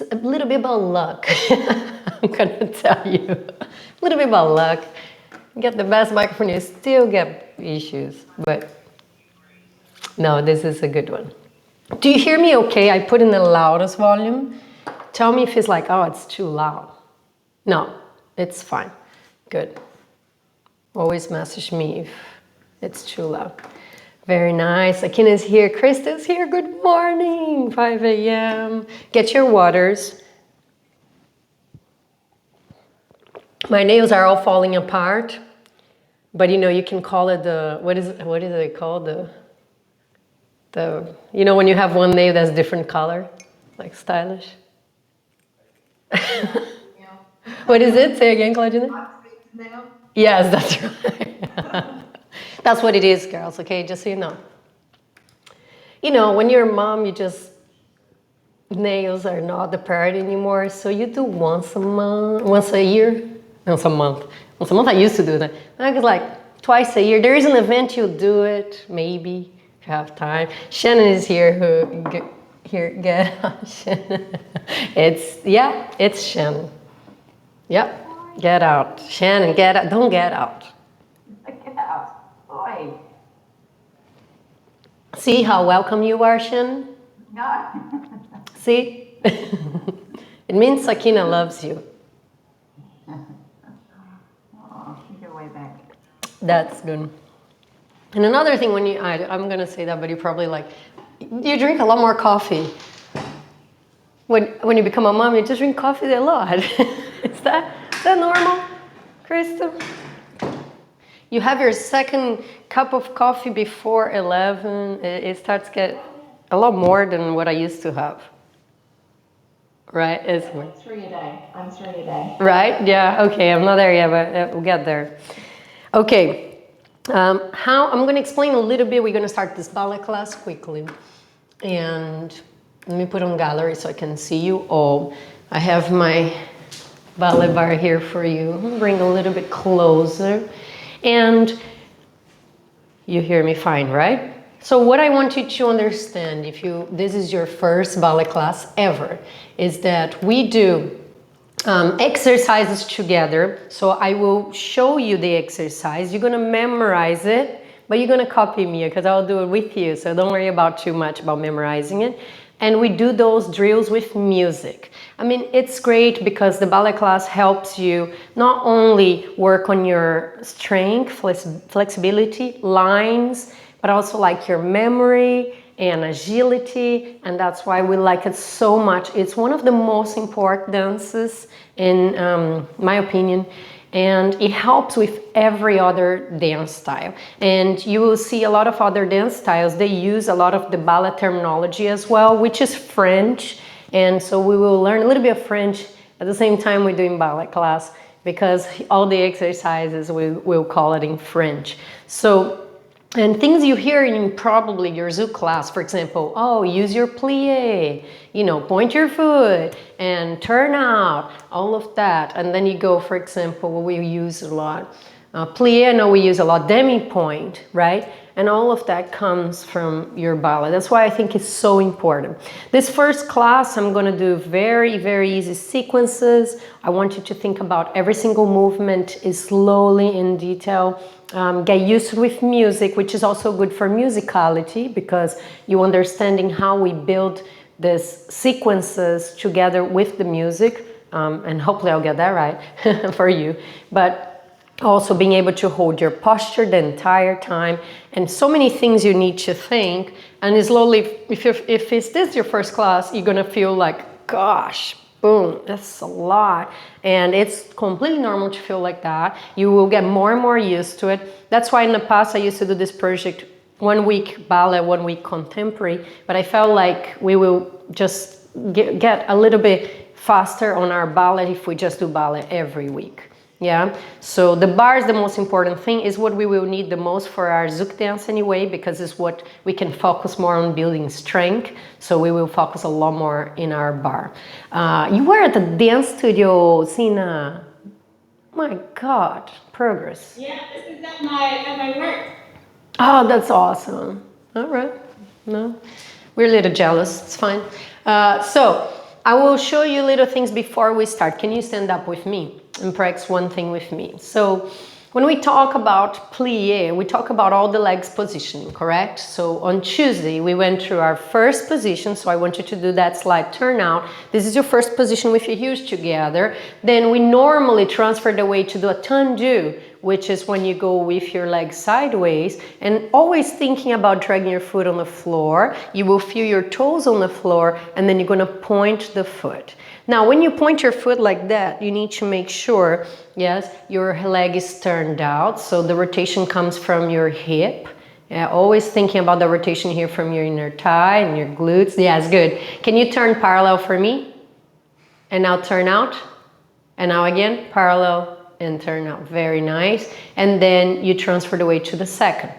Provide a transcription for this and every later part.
a little bit about luck. I'm gonna tell you. A little bit about luck. Get the best microphone, you still get issues. But no, this is a good one. Do you hear me okay? I put in the loudest volume. Tell me if it's like, oh, it's too loud. No, it's fine. Good. Always message me if it's too loud. Very nice. Akina's here. Krista's here. Good morning. 5 a.m. Get your waters. My nails are all falling apart. But you know, you can call it the, what is it called? The you know, when you have one nail that's different color, like stylish. What is it? Say again, Claudina. Yes, that's right. That's what it is, girls. Okay, just so you know. You know, when you're a mom, you just nails are not the priority anymore. So you do once a month, once a year, once a month. Once a month, I used to do that. I was like twice a year. There is an event, you'll do it, maybe. Have time. Shannon is here. Get out, Shannon. It's Shannon. Yep, get out, Shannon. Get out. Don't get out. Get out. Oi. See how welcome you are, Shannon. No. See, it means Sakina loves you. Oh, you're way back. That's good. And another thing, when you, I'm gonna say that, but you probably like, you drink a lot more coffee. When you become a mom, you just drink coffee a lot. Is that normal, Krista? You have your second cup of coffee before 11. It starts to get a lot more than what I used to have. Right? It's 3 a day. I'm 3 a day. Right? Yeah. Okay. I'm not there yet, but we'll get there. Okay. How I'm going to explain a little bit. We're going to start this ballet class quickly, and let me put on gallery so I can see you all. I have my ballet bar here for you. I'm going to bring a little bit closer, and you hear me fine, right? So what I want you to understand, if this is your first ballet class ever, is that we do exercises together. So I will show you the exercise. You're gonna memorize it, but you're gonna copy me because I'll do it with you. So don't worry about too much about memorizing it. And we do those drills with music. I mean, it's great because the ballet class helps you not only work on your strength, flexibility, lines, but also like your memory and agility, and that's why we like it so much. It's one of the most important dances in my opinion, and it helps with every other dance style. And you will see a lot of other dance styles, they use a lot of the ballet terminology as well, which is French, and so we will learn a little bit of French at the same time we're doing ballet class, because all the exercises we'll call it in French. So, and things you hear in probably your Zouk class, for example, oh, use your plie, you know, point your foot and turn out, all of that. And then you go, for example, what we use a lot, plie, I know we use a lot, demi-point, right? And all of that comes from your ballet. That's why I think it's so important. This first class, I'm gonna do very, very easy sequences. I want you to think about every single movement is slowly in detail. Get used to it with music, which is also good for musicality, because you understanding how we build these sequences together with the music, and hopefully I'll get that right for you, but also being able to hold your posture the entire time, and so many things you need to think. And slowly, if this your first class, you're gonna feel like, gosh, boom, that's a lot. And it's completely normal to feel like that. You will get more and more used to it. That's why in the past I used to do this project, 1 week ballet, 1 week contemporary, but I felt like we will just get a little bit faster on our ballet if we just do ballet every week. Yeah, so the bar is the most important thing, is what we will need the most for our Zouk dance anyway, because it's what we can focus more on building strength. So we will focus a lot more in our bar. You were at the dance studio, Sina. My God, progress. Yeah, this is at my work. Oh, that's awesome. All right. No, we're a little jealous. It's fine. So I will show you little things before we start. Can you stand up with me and practice one thing with me? So when we talk about plie, we talk about all the legs positioning, correct? So on Tuesday, we went through our first position. So I want you to do that slide turnout. This is your first position with your heels together. Then we normally transfer the weight to do a tendu, which is when you go with your legs sideways, and always thinking about dragging your foot on the floor. You will feel your toes on the floor, and then you're gonna point the foot. Now, when you point your foot like that, you need to make sure, yes, your leg is turned out, so the rotation comes from your hip. Yeah, always thinking about the rotation here from your inner thigh and your glutes. Yes, good. Can you turn parallel for me? And now turn out. And now again, parallel and turn out. Very nice. And then you transfer the weight to the second.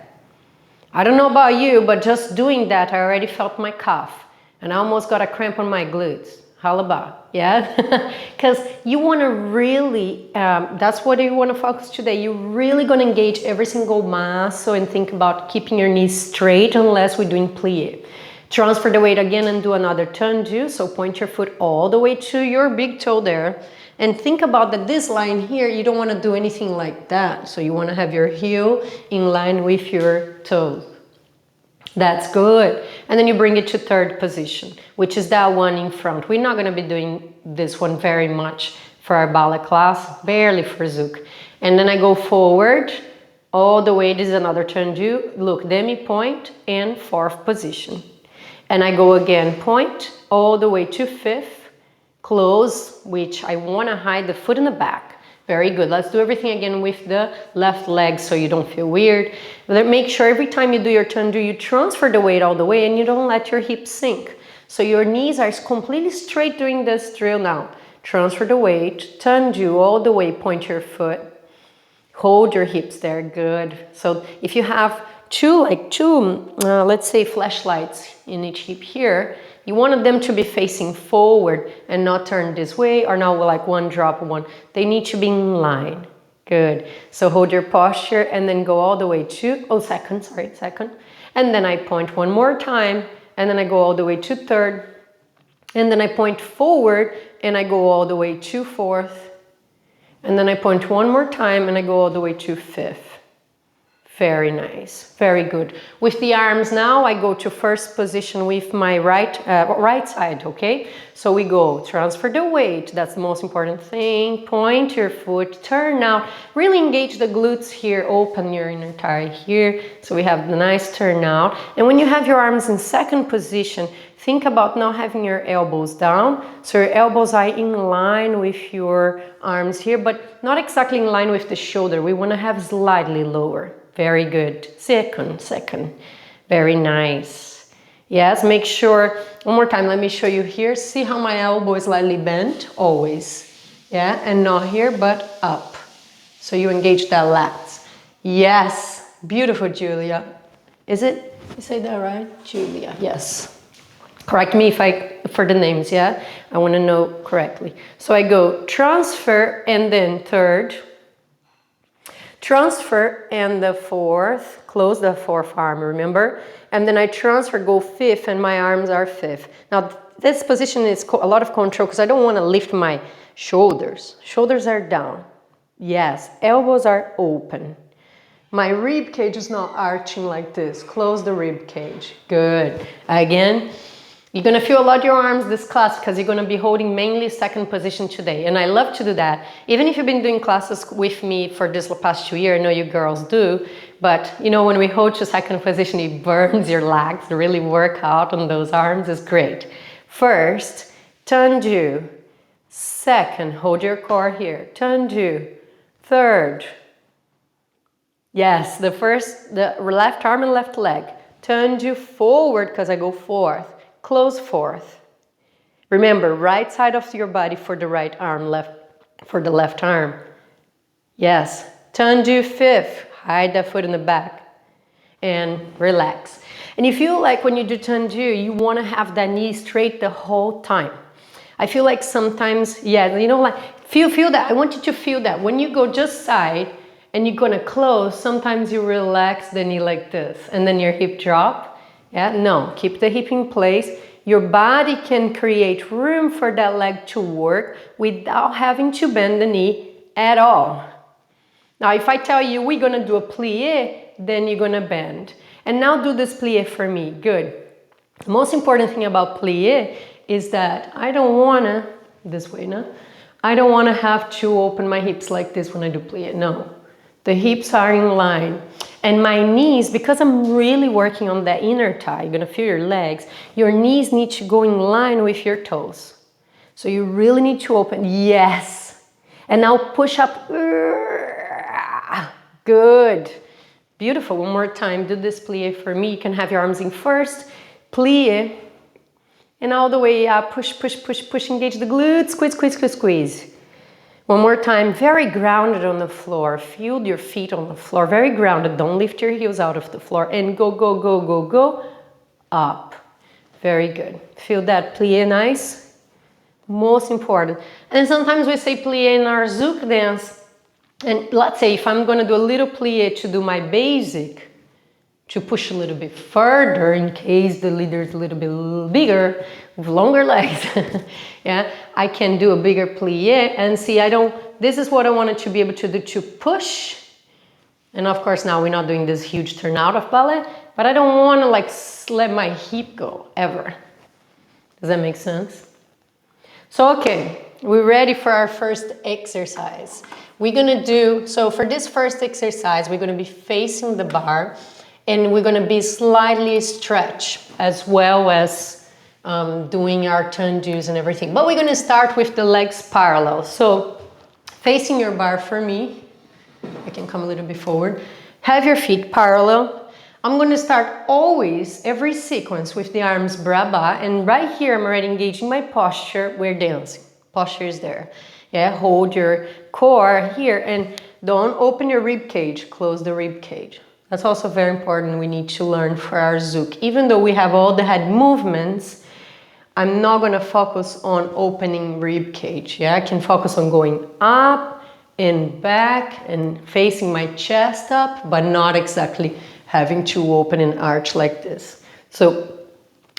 I don't know about you, but just doing that, I already felt my calf. And I almost got a cramp on my glutes. How about, yeah? Because you want to really, that's what you want to focus today. You're really going to engage every single muscle and think about keeping your knees straight unless we're doing plie. Transfer the weight again and do another tendu. So point your foot all the way to your big toe there. And think about that this line here, you don't want to do anything like that. So you want to have your heel in line with your toes. That's good. And then you bring it to third position, which is that one in front. We're not going to be doing this one very much for our ballet class, barely for Zouk. And then I go forward all the way. This is another tendu. Look, demi point and fourth position. And I go again, point all the way to fifth, close, which I want to hide the foot in the back. Very good. Let's do everything again with the left leg so you don't feel weird. Make sure every time you do your tendu, you transfer the weight all the way and you don't let your hips sink. So your knees are completely straight during this drill now. Transfer the weight, tendu all the way, point your foot. Hold your hips there, good. So if you have two, let's say flashlights in each hip here, you want them to be facing forward and not turn this way or now like one drop one. They need to be in line. Good. So hold your posture and then go all the way to, second. And then I point one more time and then I go all the way to third. And then I point forward and I go all the way to fourth. And then I point one more time and I go all the way to fifth. Very nice, very good. With the arms now, I go to first position with my right side, okay? So we go, transfer the weight, that's the most important thing. Point your foot, turn out, really engage the glutes here, open your inner thigh here. So we have the nice turnout. And when you have your arms in second position, think about now having your elbows down. So your elbows are in line with your arms here, but not exactly in line with the shoulder. We want to have slightly lower. Very good. Second. Very nice. Yes, make sure, one more time, let me show you here. See how my elbow is slightly bent? Always. Yeah, and not here, but up. So you engage that lats. Yes, beautiful, Julia. Is it, you say that right? Julia, yes. Correct me for the names, yeah? I want to know correctly. So I go transfer and then third. Transfer and the fourth, close the fourth arm, remember? And then I transfer, go fifth, and my arms are fifth. Now, this position is a lot of control because I don't want to lift my shoulders. Shoulders are down. Yes, elbows are open. My rib cage is not arching like this. Close the rib cage. Good. Again. You're going to feel a lot your arms this class because you're going to be holding mainly second position today. And I love to do that. Even if you've been doing classes with me for this past 2 years, I know you girls do. But, you know, when we hold to second position, it burns your legs. To really work out on those arms is great. First, tendu. Second, hold your core here. Tendu. Third. Yes, the left arm and left leg. Tendu forward because I go fourth. Close fourth. Remember, right side of your body for the right arm, left for the left arm. Yes. Tendu fifth. Hide that foot in the back. And relax. And you feel like when you do tendu, you want to have that knee straight the whole time. I feel like sometimes, yeah, you know, like, feel that. I want you to feel that. When you go just side and you're going to close, sometimes you relax the knee like this. And then your hip drop. Yeah, no, keep the hip in place. Your body can create room for that leg to work without having to bend the knee at all. Now, if I tell you we're gonna do a plie, then you're gonna bend. And now do this plie for me. Good. The most important thing about plie is that I don't wanna, this way, no? I don't wanna have to open my hips like this when I do plie, no. The hips are in line. And my knees, because I'm really working on that inner thigh, you're gonna feel your legs, your knees need to go in line with your toes. So you really need to open, yes. And now push up, good. Beautiful, one more time, do this plie for me. You can have your arms in first, plie, and all the way up, push, push, push, push, engage the glutes, squeeze, squeeze, squeeze, squeeze. One more time, very grounded on the floor. Feel your feet on the floor, very grounded. Don't lift your heels out of the floor. And go, go, go, go, go, up. Very good. Feel that plie nice? Most important. And sometimes we say plie in our Zouk dance. And let's say if I'm gonna do a little plie to do my basic, to push a little bit further in case the leader is a little bit bigger with longer legs. Yeah, I can do a bigger plie and see this is what I wanted to be able to do, to push. And of course now we're not doing this huge turnout of ballet, but I don't want to like let my hip go ever. Does that make sense? So okay, we're ready for our first exercise. We're gonna do, so for this first exercise, we're gonna be facing the bar and we're gonna be slightly stretch as well as doing our tendus and everything. But we're gonna start with the legs parallel. So facing your bar for me, I can come a little bit forward. Have your feet parallel. I'm gonna start always, every sequence with the arms bra-ba, and right here I'm already engaging my posture, we're dancing. Posture is there. Yeah, hold your core here and don't open your rib cage, close the rib cage. That's also very important, we need to learn for our Zouk. Even though we have all the head movements, I'm not gonna focus on opening rib cage, yeah? I can focus on going up and back and facing my chest up, but not exactly having to open an arch like this. So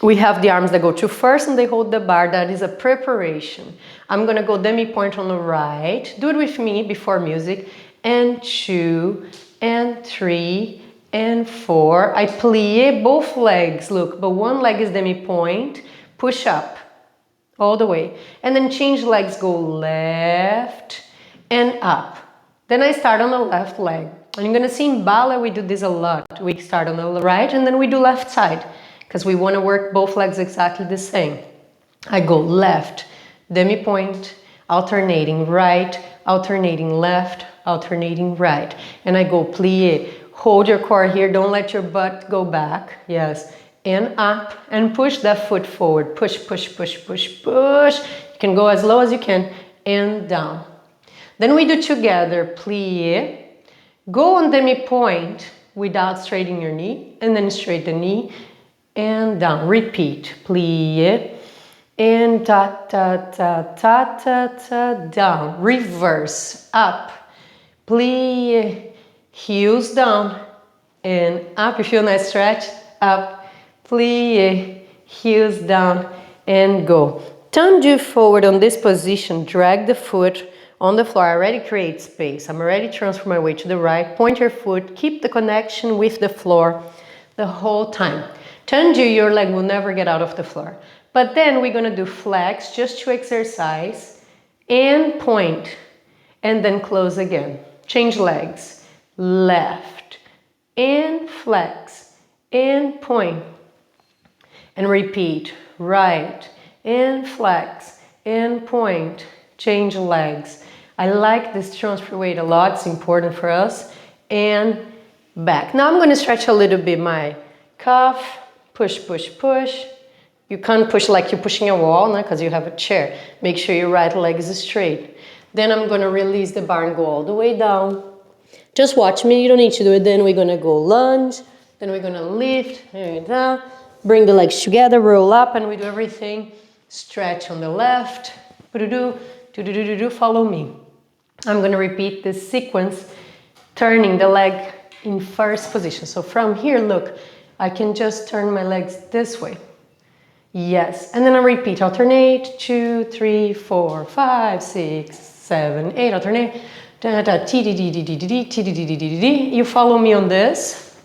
we have the arms that go to first and they hold the bar, that is a preparation. I'm gonna go demi-point on the right, do it with me before music, and 2, and 3, and 4. I plie both legs, look, but one leg is demi-point, push up, all the way. And then change legs, go left and up. Then I start on the left leg. And you're gonna see in ballet we do this a lot. We start on the right and then we do left side, because we wanna work both legs exactly the same. I go left, demi-point, alternating right, alternating left, alternating right. And I go plie. Hold your core here, don't let your butt go back. Yes, and up, and push that foot forward. Push, push, push, push, push. You can go as low as you can, and down. Then we do together, plie. Go on demi-point without straightening your knee, and then straight the knee, and down. Repeat, plie, and ta, ta, ta, ta, ta, ta, down. Reverse, up, plie. Heels down and up. You feel a nice stretch? Up, plie, heels down and go. Tendu forward on this position. Drag the foot on the floor. I already create space. I'm already transfer my weight to the right. Point your foot. Keep the connection with the floor the whole time. Tendu, your leg will never get out of the floor. But then we're gonna do flex just to exercise and point and then close again. Change legs. Left and flex and point and repeat. Right and flex and point. Change legs. I like this transfer weight a lot. It's important for us. And back. Now I'm going to stretch a little bit my calf. Push, push, push. You can't push like you're pushing a wall, because you have a chair. Make sure your right leg is straight. Then I'm going to release the bar and go all the way down. Just watch me, you don't need to do it. Then we're gonna go lunge, then we're gonna lift, down, bring the legs together, roll up, and we do everything. Stretch on the left, follow me. I'm gonna repeat this sequence, turning the leg in first position. So from here, look, I can just turn my legs this way. Yes, and then I repeat, alternate, 2, 3, 4, 5, 6, 7, 8, alternate, da da, t d d d d d d, t d d d d d d. You follow me on this,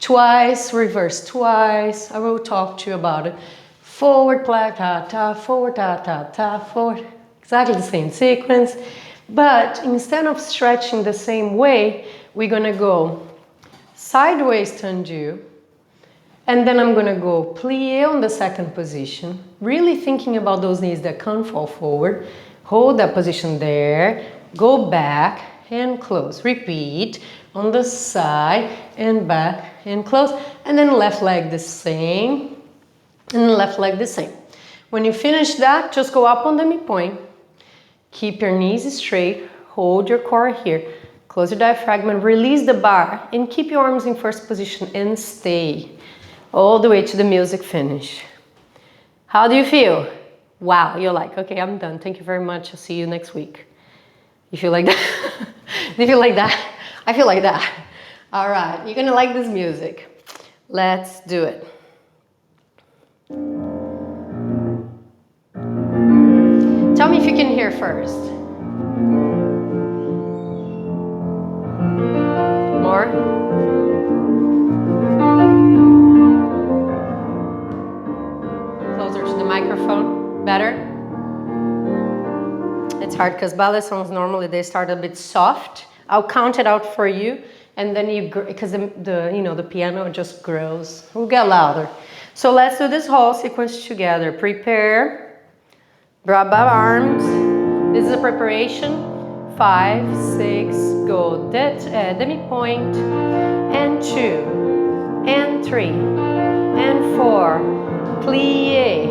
twice, reverse twice, I will talk to you about it. Forward, ta ta, forward, ta, forward, exactly the same sequence, but instead of stretching the same way, we're gonna go sideways tendu, and then I'm gonna go plie on the second position, really thinking about those knees that can't fall forward. Hold that position there, go back and close. Repeat on the side and back and close. And then left leg the same, and left leg the same. When you finish that, just go up on the midpoint. Keep your knees straight, hold your core here. Close your diaphragm, release the bar, and keep your arms in first position and stay all the way to the music finish. How do you feel? Wow, you're like, okay, I'm done. Thank you very much. I'll see you next week. You feel like that? Do you feel like that? I feel like that. All right, you're gonna like this music. Let's do it. Tell me if you can hear first. More? Closer to the microphone. Better? It's hard because ballet songs normally they start a bit soft. I'll count it out for you, and then because the piano just grows. We'll get louder. So let's do this whole sequence together. Prepare. Grab our arms. This is a preparation. 5, 6, go. Demi point. And 2, and 3, and 4. Plie.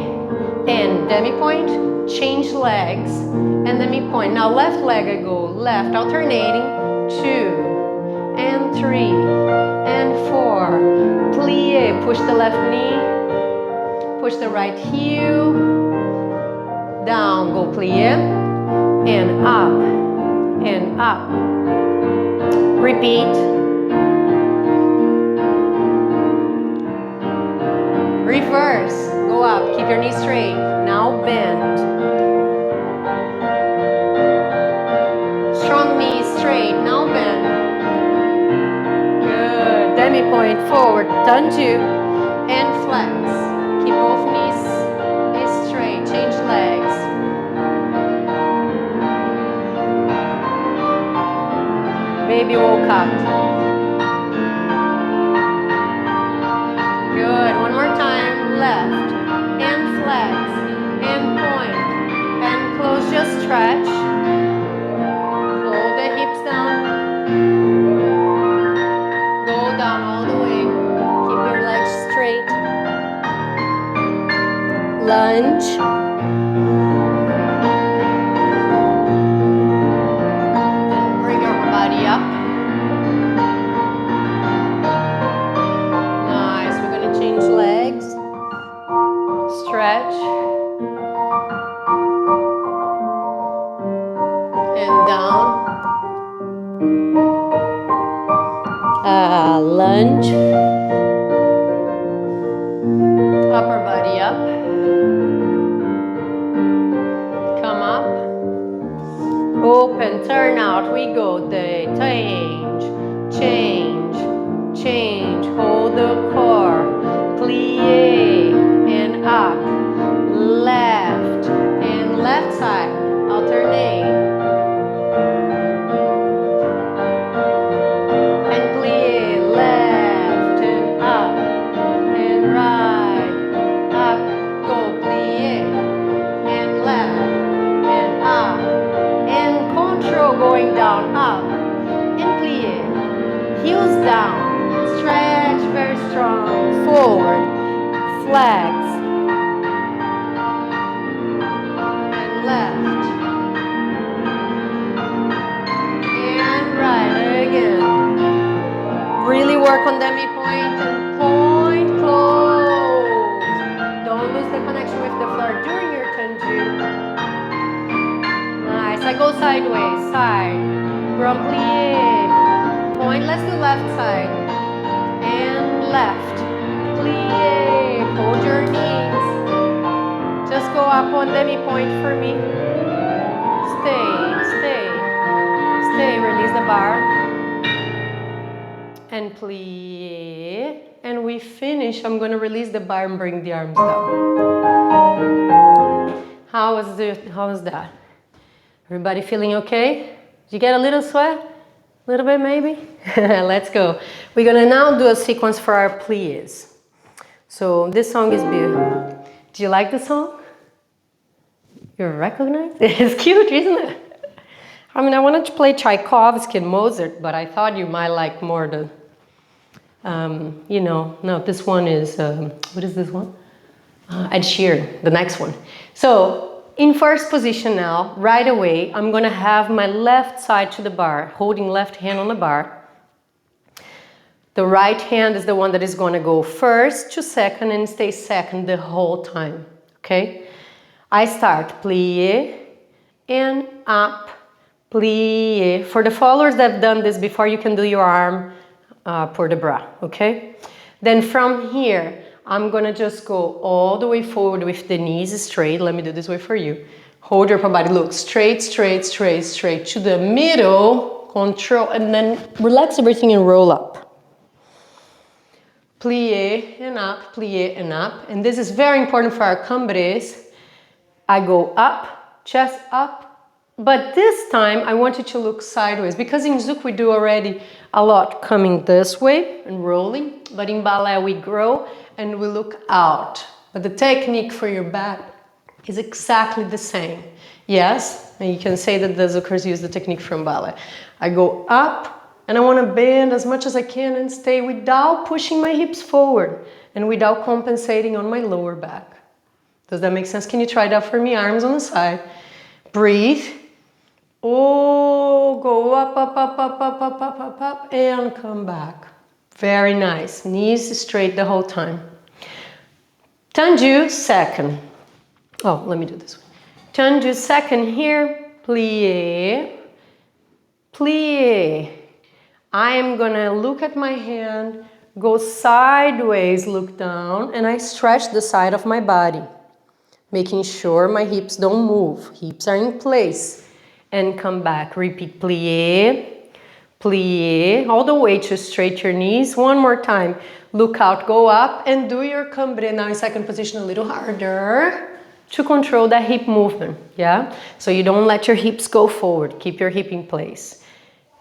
And demi point. Change legs. And demi point. Now left leg I go left, alternating. 2, and 3, and 4. Plie. Push the left knee. Push the right heel. Down. Go plie. And up. And up. Repeat. Reverse. Go up. Keep your knees straight. Now bend. Strong knees straight. Now bend. Good. Demi point forward. Tendu. And flex. Keep both knees straight. Change legs. Baby woke up. Good. One more time. Left. And flex. And point. And close. Just stretch. Hold the hips down. Go down all the way. Keep your legs straight. Lunge. Up. Nice. We're going to change legs. Stretch. And down. Lunge. Upper body up. Come up. Open, turn out, we go, change, change, change, hold the core, plie, and up, left, and left side, alternate, and plie, left, and up, and right, up, go, plie, and left, and up, and control going down, up, and plie, heels down, stretch very strong, forward, flex, and left, and right again. Really work on demi point and point, close. Don't lose the connection with the floor during your tendu. Nice. I go sideways, side, grand plie, point. Let's do left side and left, plie. Hold your knees. go up one demi-point for me. Stay, release the bar. And plie. And we finish. I'm gonna release the bar and bring the arms down. How was that? Everybody feeling okay? Did you get a little sweat? A little bit maybe? Let's go. We're gonna now do a sequence for our plies. So this song is beautiful. Do you like the song? You recognize it? It's cute, isn't it? I mean, I wanted to play Tchaikovsky and Mozart, but I thought you might like more the, no, this one is, what is this one? Ed Sheeran, the next one. So, in first position now, right away, I'm gonna have my left side to the bar, holding left hand on the bar. The right hand is the one that is gonna go first to second and stay second the whole time, okay? I start plie and up, plie. For the followers that have done this before, you can do your arm pour de bras, okay? Then from here, I'm gonna just go all the way forward with the knees straight. Let me do this way for you. Hold your upper body, look straight to the middle, control, and then relax everything and roll up. Plie and up, and this is very important for our cambres. I go up, chest up, but this time I want you to look sideways because in Zouk we do already a lot coming this way and rolling, but in ballet we grow and we look out. But the technique for your back is exactly the same. Yes, and you can say that the Zoukers use the technique from ballet. I go up and I want to bend as much as I can and stay without pushing my hips forward and without compensating on my lower back. Does that make sense? Can you try that for me? Arms on the side. Breathe. Oh, go up, and come back. Very nice. Knees straight the whole time. Tendu, second. Oh, let me do this one. Tendu, second here. Plie. Plie. I am gonna look at my hand, go sideways, look down, and I stretch the side of my body, making sure my hips don't move. Hips are in place. And come back. Repeat. Plie. Plie. All the way to straight your knees. One more time. Look out, go up, and do your cambre. Now in second position a little harder to control that hip movement. Yeah? So you don't let your hips go forward. Keep your hip in place.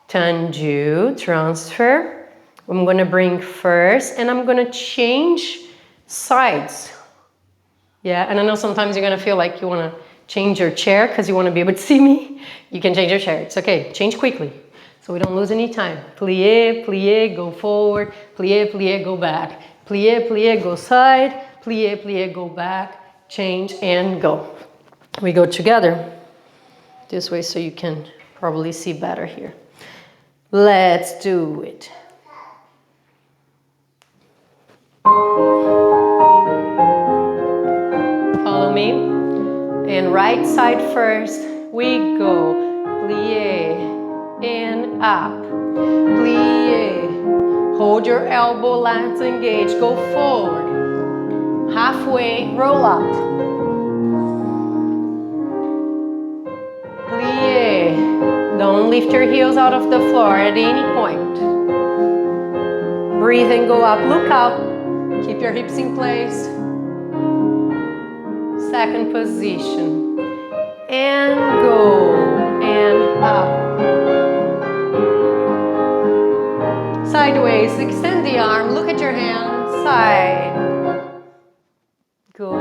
Tendu, transfer. I'm gonna bring first, and I'm gonna change sides. Yeah, and I know sometimes you're gonna feel like you wanna change your chair because you wanna be able to see me. You can change your chair, it's okay, change quickly so we don't lose any time. Plie, plie, go forward, plie, plie, go back. Plie, plie, go side, plie, plie, go back, change and go. We go together this way so you can probably see better here. Let's do it. Follow me. And right side first. We go. Plie and up. Plie. Hold your elbow, lats engage. Go forward. Halfway, roll up. Plie. Don't lift your heels out of the floor at any point. Breathe and go up. Look out. Keep your hips in place. Second position. And go. And up. Sideways. Extend the arm. Look at your hand. Side. Go.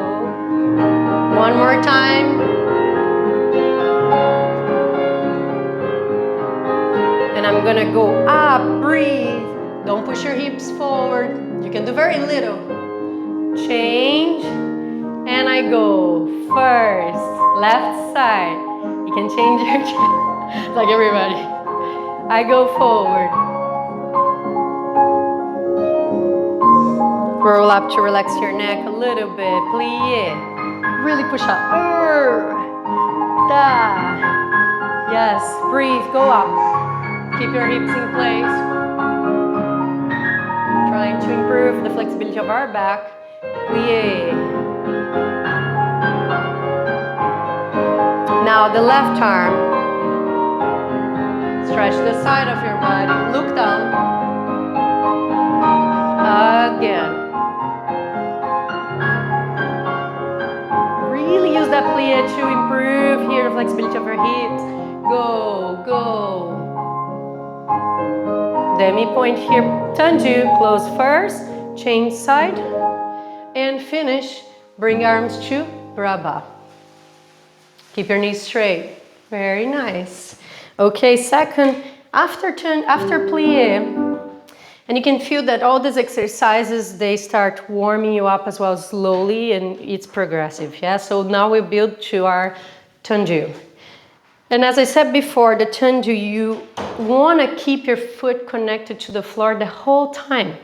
One more time. And I'm gonna go up. Breathe. Don't push your hips forward. You can do very little. Change. And I go first. Left side. You can change your it's like everybody. I go forward. Roll up to relax your neck a little bit. Plie. Really push up. Da. Yes. Breathe. Go up. Keep your hips in place. Trying to improve the flexibility of our back. Plie. Now the left arm. Stretch the side of your body. Look down. Again. Really use that plie to improve here the flexibility of your hips. Go, go. Demi point here. Tendu. Close first. Change side. And finish. Bring arms to Brabha. Keep your knees straight. Very nice. Okay, second, after plie, and you can feel that all these exercises, they start warming you up as well slowly, and it's progressive, yeah? So now we build to our tendu. And as I said before, the tendu, you want to keep your foot connected to the floor the whole time.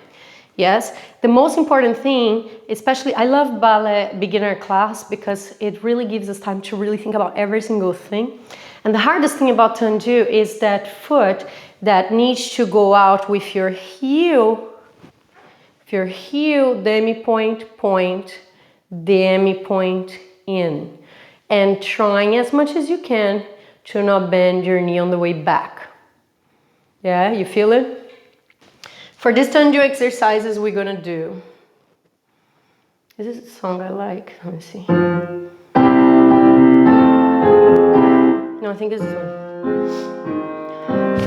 Yes, the most important thing, especially I love ballet beginner class because it really gives us time to really think about every single thing. And the hardest thing about tendu is that foot that needs to go out with your heel, demi point, point, demi point in. And trying as much as you can to not bend your knee on the way back. Yeah, you feel it? For this tendu exercises we're gonna do. This is a song I like. Let me see. No, I think it's this one.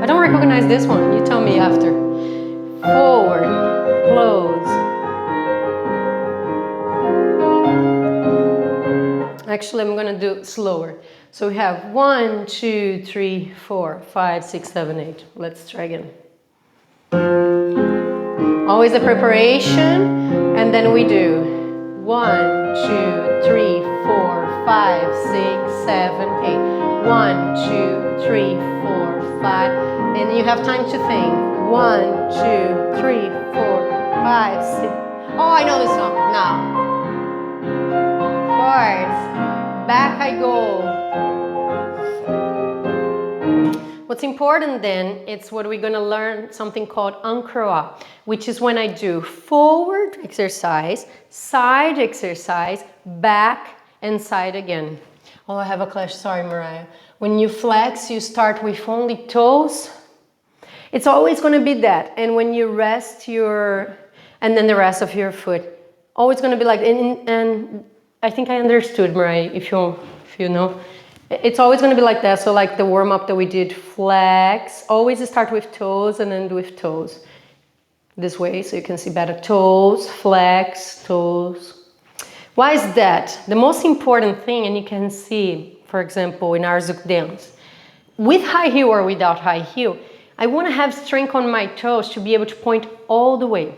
I don't recognize this one. You tell me after. Forward, close. Actually, I'm gonna do it slower. So we have 1, 2, 3, 4, 5, 6, 7, 8. Let's try again. Always a preparation, and then we do 1, 2, 3, 4, 5, 6, 7, 8. 1, 2, 3, 4, 5, and you have time to think. 1, 2, 3, 4, 5, 6. Oh, I know this song now. Of course. Back I go. What's important then, it's what we're gonna learn, something called encroix, which is when I do forward exercise, side exercise, back and side again. Oh, I have a clash, sorry Mariah. When you flex, you start with only toes. It's always gonna be that. And when you rest and then the rest of your foot, always gonna be like, and I think I understood, Mariah, if you know. It's always going to be like that. So like the warm-up that we did, flex, always start with toes and end with toes. This way, so you can see better. Toes, flex, toes. Why is that? The most important thing, and you can see, for example, in our Zouk Dance, with high heel or without high heel, I want to have strength on my toes to be able to point all the way.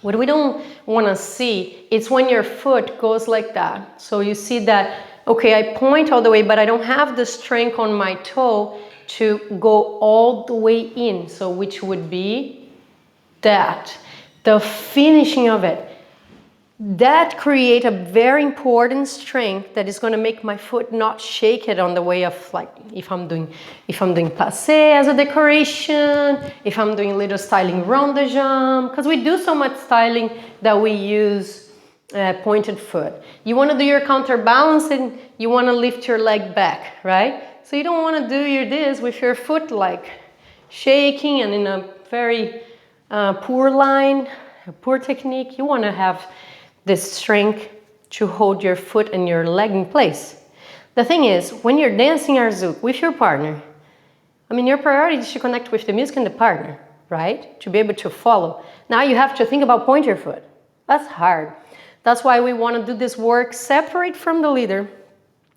What we don't want to see, it's when your foot goes like that. So you see that, okay, I point all the way, but I don't have the strength on my toe to go all the way in. So which would be that. The finishing of it. That creates a very important strength that is going to make my foot not shake it on the way of, like, if I'm doing passé as a decoration, if I'm doing little styling rond de jambe, because we do so much styling that we use pointed foot. You want to do your counterbalance and you want to lift your leg back, right? So you don't want to do this with your foot like shaking and in a very poor line, a poor technique. You want to have this strength to hold your foot and your leg in place. The thing is, when you're dancing our Zouk with your partner, I mean, your priority is to connect with the music and the partner, right? To be able to follow. Now you have to think about point your foot. That's hard. That's why we want to do this work separate from the leader,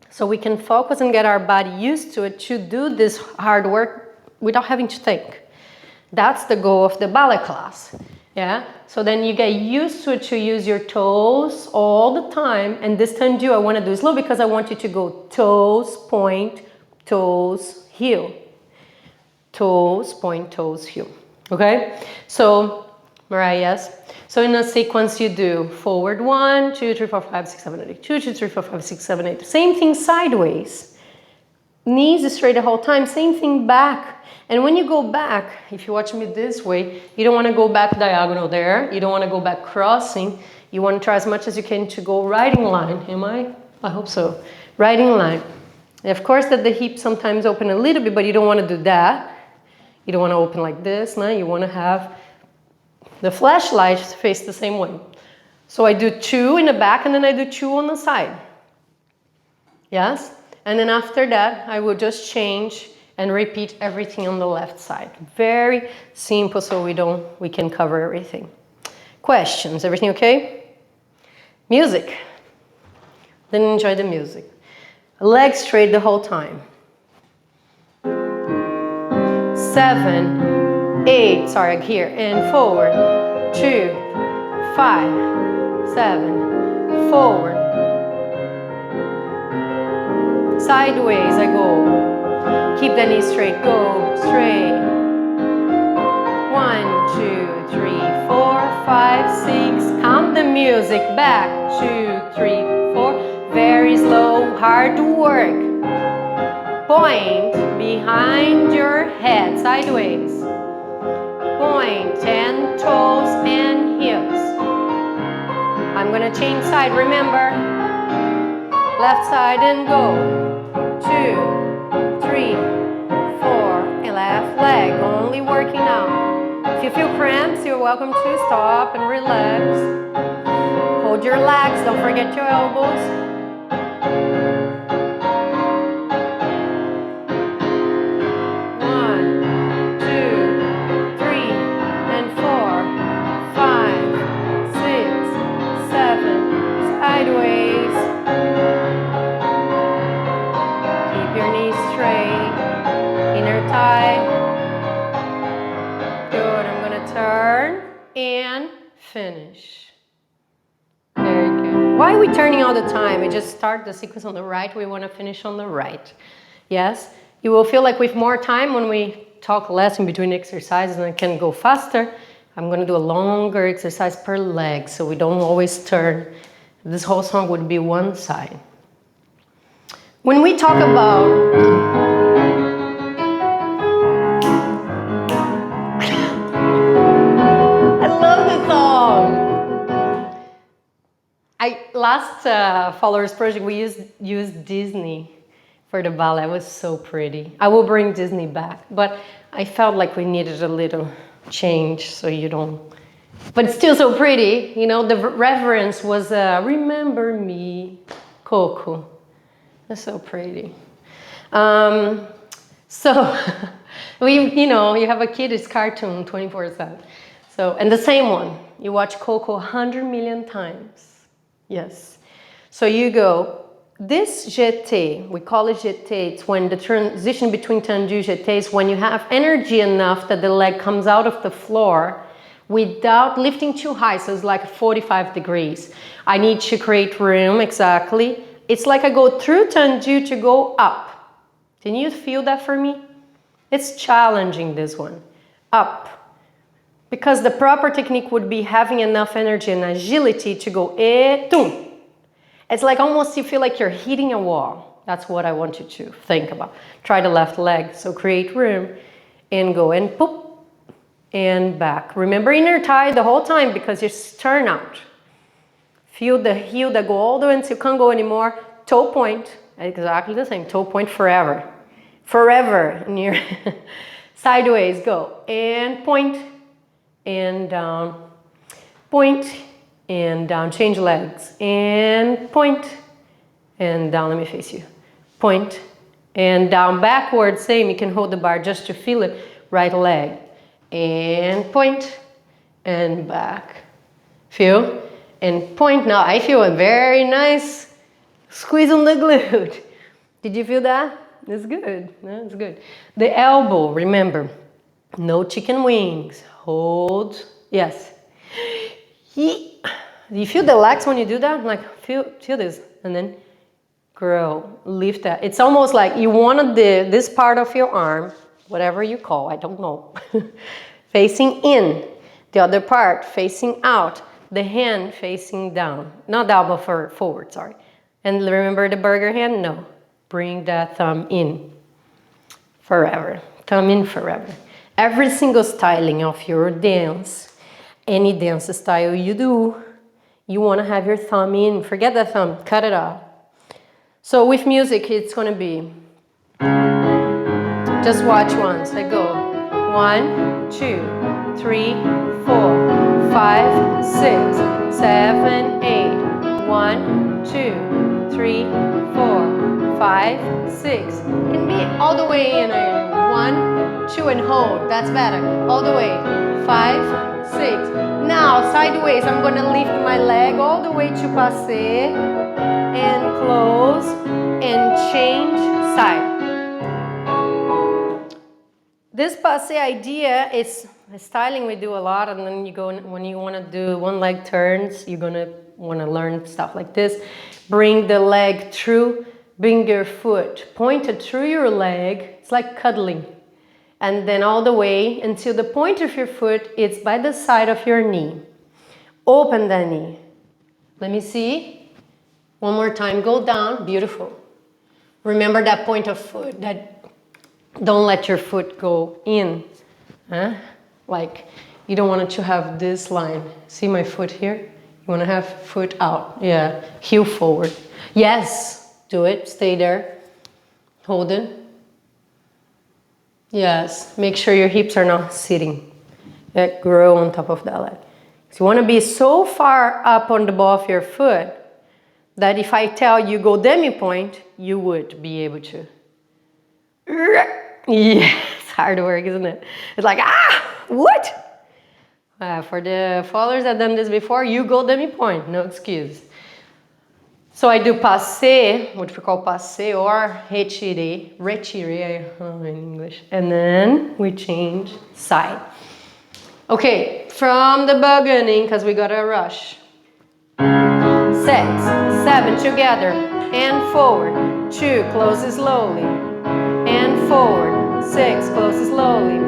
so we can focus and get our body used to it to do this hard work without having to think. That's the goal of the ballet class. Yeah, so then you get used to it to use your toes all the time. And this tendu I want to do slow because I want you to go toes, point, toes, heel. Toes, point, toes, heel. Okay? So, Mariah, yes? So in a sequence you do forward 1, 2, 3, 4, 5, 6, 7, 8. 2, 2, 3, 4, 5, 6, 7, 8. Same thing sideways. Knees straight the whole time. Same thing back. And when you go back, if you watch me this way, you don't want to go back diagonal there. You don't want to go back crossing. You want to try as much as you can to go right in line. Am I? I hope so. Right in line. Of course that the hips sometimes open a little bit, but you don't want to do that. You don't want to open like this, no? You want to have the flashlight face the same way. So I do 2 in the back and then I do 2 on the side. Yes? And then after that, I will just change and repeat everything on the left side. Very simple, so we can cover everything. Questions, everything okay? Music. Then enjoy the music. Legs straight the whole time. 7, 8, sorry, here, and forward. 2, 5, 7, forward. Sideways, I go. Keep the knees straight, go straight. 1, 2, 3, 4, 5, 6. Count the music. Back. 2, 3, 4. Very slow, hard work. Point behind your head, sideways. Point, 10 toes and heels. I'm gonna change side, remember. Left side and go. 2, 3, 4, and left leg, only working out. If you feel cramps, you're welcome to stop and relax. Hold your legs, don't forget your elbows. Sideways. Keep your knees straight. Inner thigh. Good. I'm going to turn and finish. Very good. Why are we turning all the time? We just start the sequence on the right. We want to finish on the right. Yes? You will feel like with more time when we talk less in between exercises and I can go faster. I'm going to do a longer exercise per leg so we don't always turn. This whole song would be one side. When we talk about I love this song. Last Followers project we used Disney for the ballet. It was so pretty. I will bring Disney back, but I felt like we needed a little change so you don't. But it's still so pretty, you know, the reference was Remember Me, Coco. That's so pretty. So, you know, you have a kid, it's cartoon 24/7. So, and the same one, you watch Coco 100 million times. Yes. So you go, this jeté, we call it jeté, it's when the transition between tendu jeté is when you have energy enough that the leg comes out of the floor without lifting too high, so it's like 45 degrees. I need to create room, exactly. It's like I go through tendu to go up. Can you feel that for me? It's challenging, this one. Up. Because the proper technique would be having enough energy and agility to go tum. It's like almost you feel like you're hitting a wall. That's what I want you to think about. Try the left leg, so create room and go and poop. And back. Remember inner thigh the whole time because you turn out. Feel the heel that go all the way until you can't go anymore. Toe point, exactly the same. Toe point forever. Forever. And you're sideways, go. And point, and down. Point, and down. Change legs. And point, and down. Let me face you. Point, and down. Backward, same. You can hold the bar just to feel it. Right leg. And point, and back. Feel? And point. Now I feel a very nice squeeze on the glute. Did you feel that? That's good. That's good. The elbow, remember, no chicken wings. Hold. Yes. You feel the legs when you do that? Like feel this, and then grow. Lift that. It's almost like you wanted this part of your arm, whatever you call, I don't know, facing in, the other part facing out, the hand facing down, not the elbow forward, sorry. And remember the burger hand? No, bring that thumb in forever, thumb in forever. Every single styling of your dance, any dance style you do, you want to have your thumb in, forget that thumb, cut it off. So with music, it's gonna be, just watch once. I go 1, 2, 3, 4, 5, 6, 7, 8. 1, 2, 3, 4, 5, 6. Can be all the way in a 1, 2 and hold. That's better. All the way. 5, 6. Now sideways. I'm gonna lift my leg all the way to passé and close and change side. This passé idea is styling we do a lot, and then you go when you want to do one leg turns, you're gonna want to learn stuff like this. Bring the leg through, bring your foot pointed through your leg. It's like cuddling, and then all the way until the point of your foot is by the side of your knee. Open the knee. Let me see. One more time. Go down. Beautiful. Remember that point of foot. That don't let your foot go in. Huh? Like you don't want it to have this line. See my foot here? You want to have foot out. Yeah. Heel forward. Yes. Do it. Stay there. Hold it. Yes. Make sure your hips are not sitting. Grow on top of that leg. So you want to be so far up on the ball of your foot that if I tell you go demi-point, you would be able to. Yeah, it's hard work, isn't it? It's like, what? For the followers that done this before, you go demi-point, no excuse. So I do passé, which we call passé, or retirer in English. And then we change side. Okay, from the beginning, because we gotta rush. 6, 7, together, and forward. 2, close it slowly, and forward. 6, close it slowly,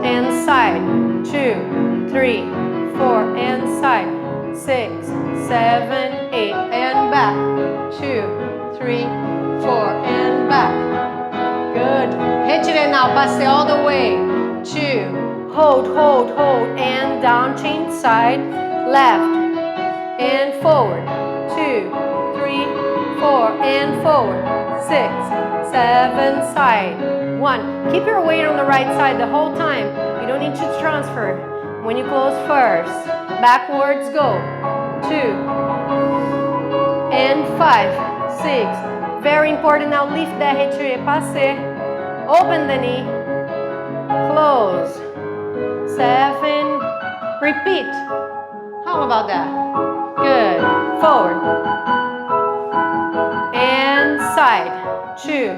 and side. 2, 3, 4, and side. 6, 7, 8, and back. 2, 3, 4, and back. Good. Retire now, passe all the way. 2. Hold, hold, hold, and down, change side, left, and forward, 2, 3, 4, and forward, 6, 7, side, 1. Keep your weight on the right side the whole time. You don't need to transfer. When you close first, backwards go, 2, and 5, 6. Very important now, lift that retire, passe, open the knee, close. 7, repeat. How about that? Good. Forward. And side. 2,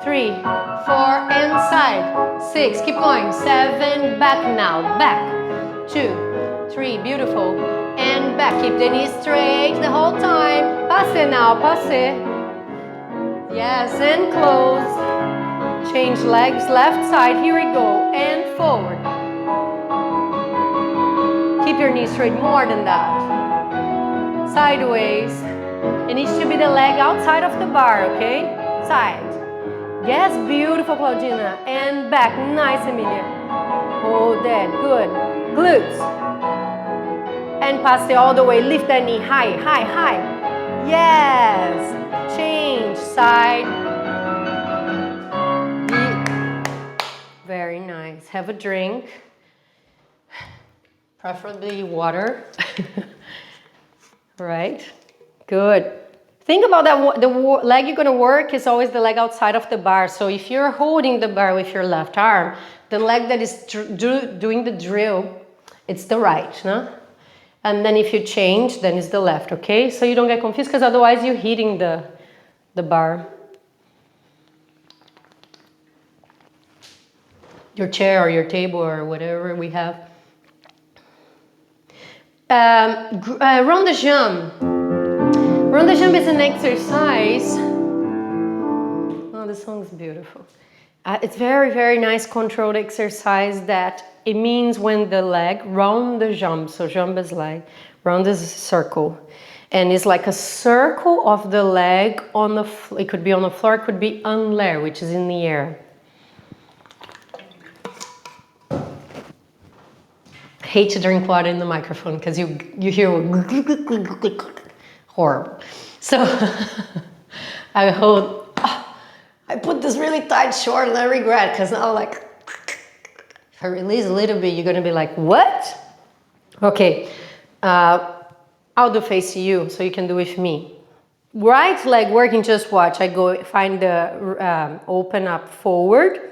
3, 4, and side. 6, keep going. 7, back now. Back. 2, 3, beautiful. And back. Keep the knees straight the whole time. Passe now, passe. Yes, and close. Change legs, left side. Here we go. And forward. Keep your knees straight, more than that. Sideways. It needs to be the leg outside of the bar, okay? Side. Yes, beautiful, Claudina. And back, nice, Emilia. Hold that, good. Glutes. And pass it all the way, lift that knee high, high, high. Yes. Change, side. Very nice. Have a drink. Preferably water. Right? Good. Think about that. The leg you're going to work is always the leg outside of the bar. So if you're holding the bar with your left arm, the leg that is doing the drill, it's the right, no? And then if you change, then it's the left, okay? So you don't get confused, because otherwise you're hitting the bar. Your chair or your table or whatever we have. Rond de jambe. Rond de jambe is an exercise. Oh, the song's beautiful. It's very, very nice controlled exercise that it means when the leg, rond de jambe, so jambe is like, rond is a circle. And it's like a circle of the leg on the, it could be on the floor, it could be en l'air, which is in the air. Hate to drink water in the microphone because you hear horrible. So I hold, I put this really tight short and I regret because now like, if I release a little bit, you're gonna be like, what? Okay, I'll do face you so you can do with me. Right leg working, just watch. I go find the open up forward,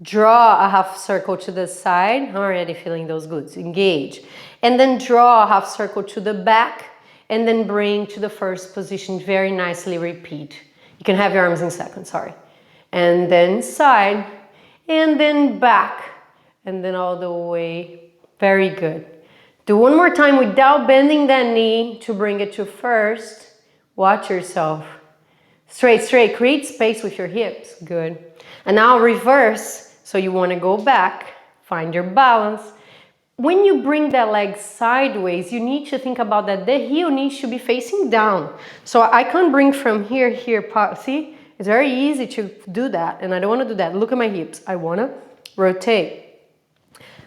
draw a half circle to the side. I'm already feeling those glutes, engage. And then draw a half circle to the back and then bring to the first position, very nicely repeat. You can have your arms in second, sorry. And then side, and then back, and then all the way, very good. Do one more time without bending that knee to bring it to first. Watch yourself. Straight, straight, create space with your hips, good. And now reverse, so you wanna go back, find your balance. When you bring that leg sideways, you need to think about that the heel needs to be facing down. So I can't bring from here, see? It's very easy to do that, and I don't wanna do that. Look at my hips, I wanna rotate.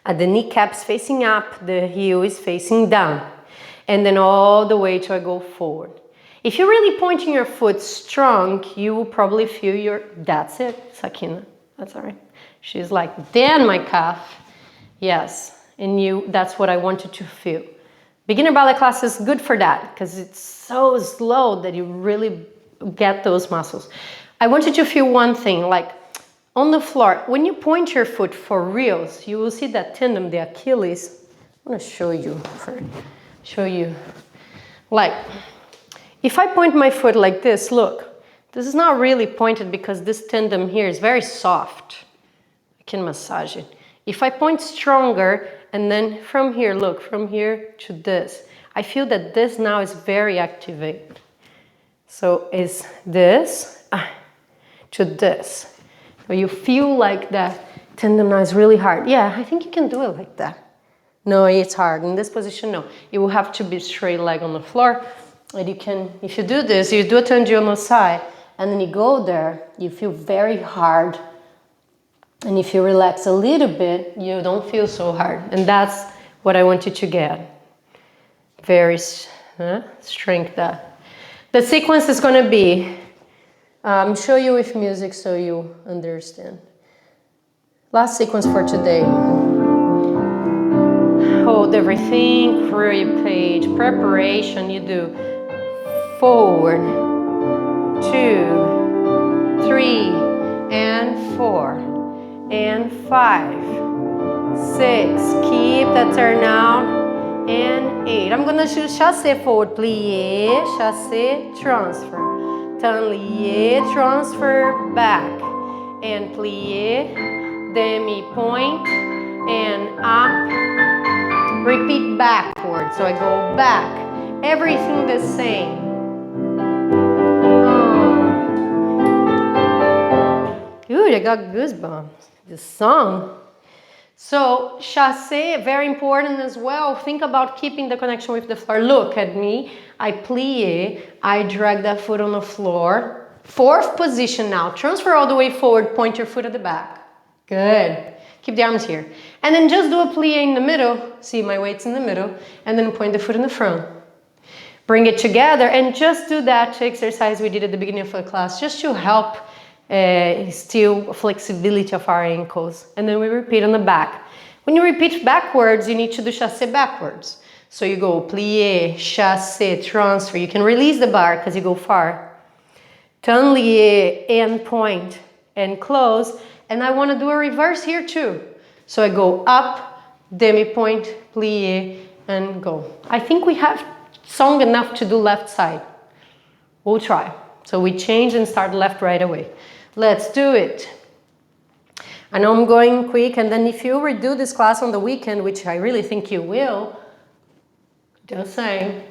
The kneecaps facing up, the heel is facing down. And then all the way till I go forward. If you're really pointing your foot strong, you will probably feel your, that's it, Sakina, that's all right. She's like, damn my calf. Yes, and that's what I want you to feel. Beginner ballet class is good for that because it's so slow that you really get those muscles. I want you to feel one thing, like on the floor, when you point your foot for reals, you will see that tendon, the Achilles. I'm gonna show you, like, if I point my foot like this, look, this is not really pointed because this tendon here is very soft. I can massage it. If I point stronger, and then from here, look, from here to this, I feel that this now is very activated. So it's this to this. So you feel like that tendon now is really hard. Yeah, I think you can do it like that. No, it's hard. In this position, no. You will have to be straight leg on the floor. And you can, if you do this, you do a turn on the side, and then you go there, you feel very hard. And if you relax a little bit, you don't feel so hard. And that's what I want you to get. Very strength that. The sequence is going to be, show you with music so you understand. Last sequence for today. Hold everything, choreo page, preparation, you do forward, 2, 3, and 4, and 5, 6, keep that turn out, and 8. I'm gonna choose chassé forward, plié, chassé, transfer, turn lié, transfer, back, and plié, demi point, and up, repeat backward, so I go back, everything the same. Dude, I got goosebumps. This song. So, chassé, very important as well. Think about keeping the connection with the floor. Look at me. I plie. I drag that foot on the floor. Fourth position now. Transfer all the way forward. Point your foot at the back. Good. Keep the arms here. And then just do a plie in the middle. See, my weight's in the middle. And then point the foot in the front. Bring it together and just do that exercise we did at the beginning of the class, just to help still flexibility of our ankles. And then we repeat on the back. When you repeat backwards, you need to do chassé backwards. So you go plié, chassé, transfer. You can release the bar because you go far. Turn lié and point and close. And I want to do a reverse here too. So I go up, demi point, plié, and go. I think we have song enough to do left side. We'll try. So we change and start left right away. Let's do it. I know I'm going quick, and then if you redo this class on the weekend, which I really think you will, just saying,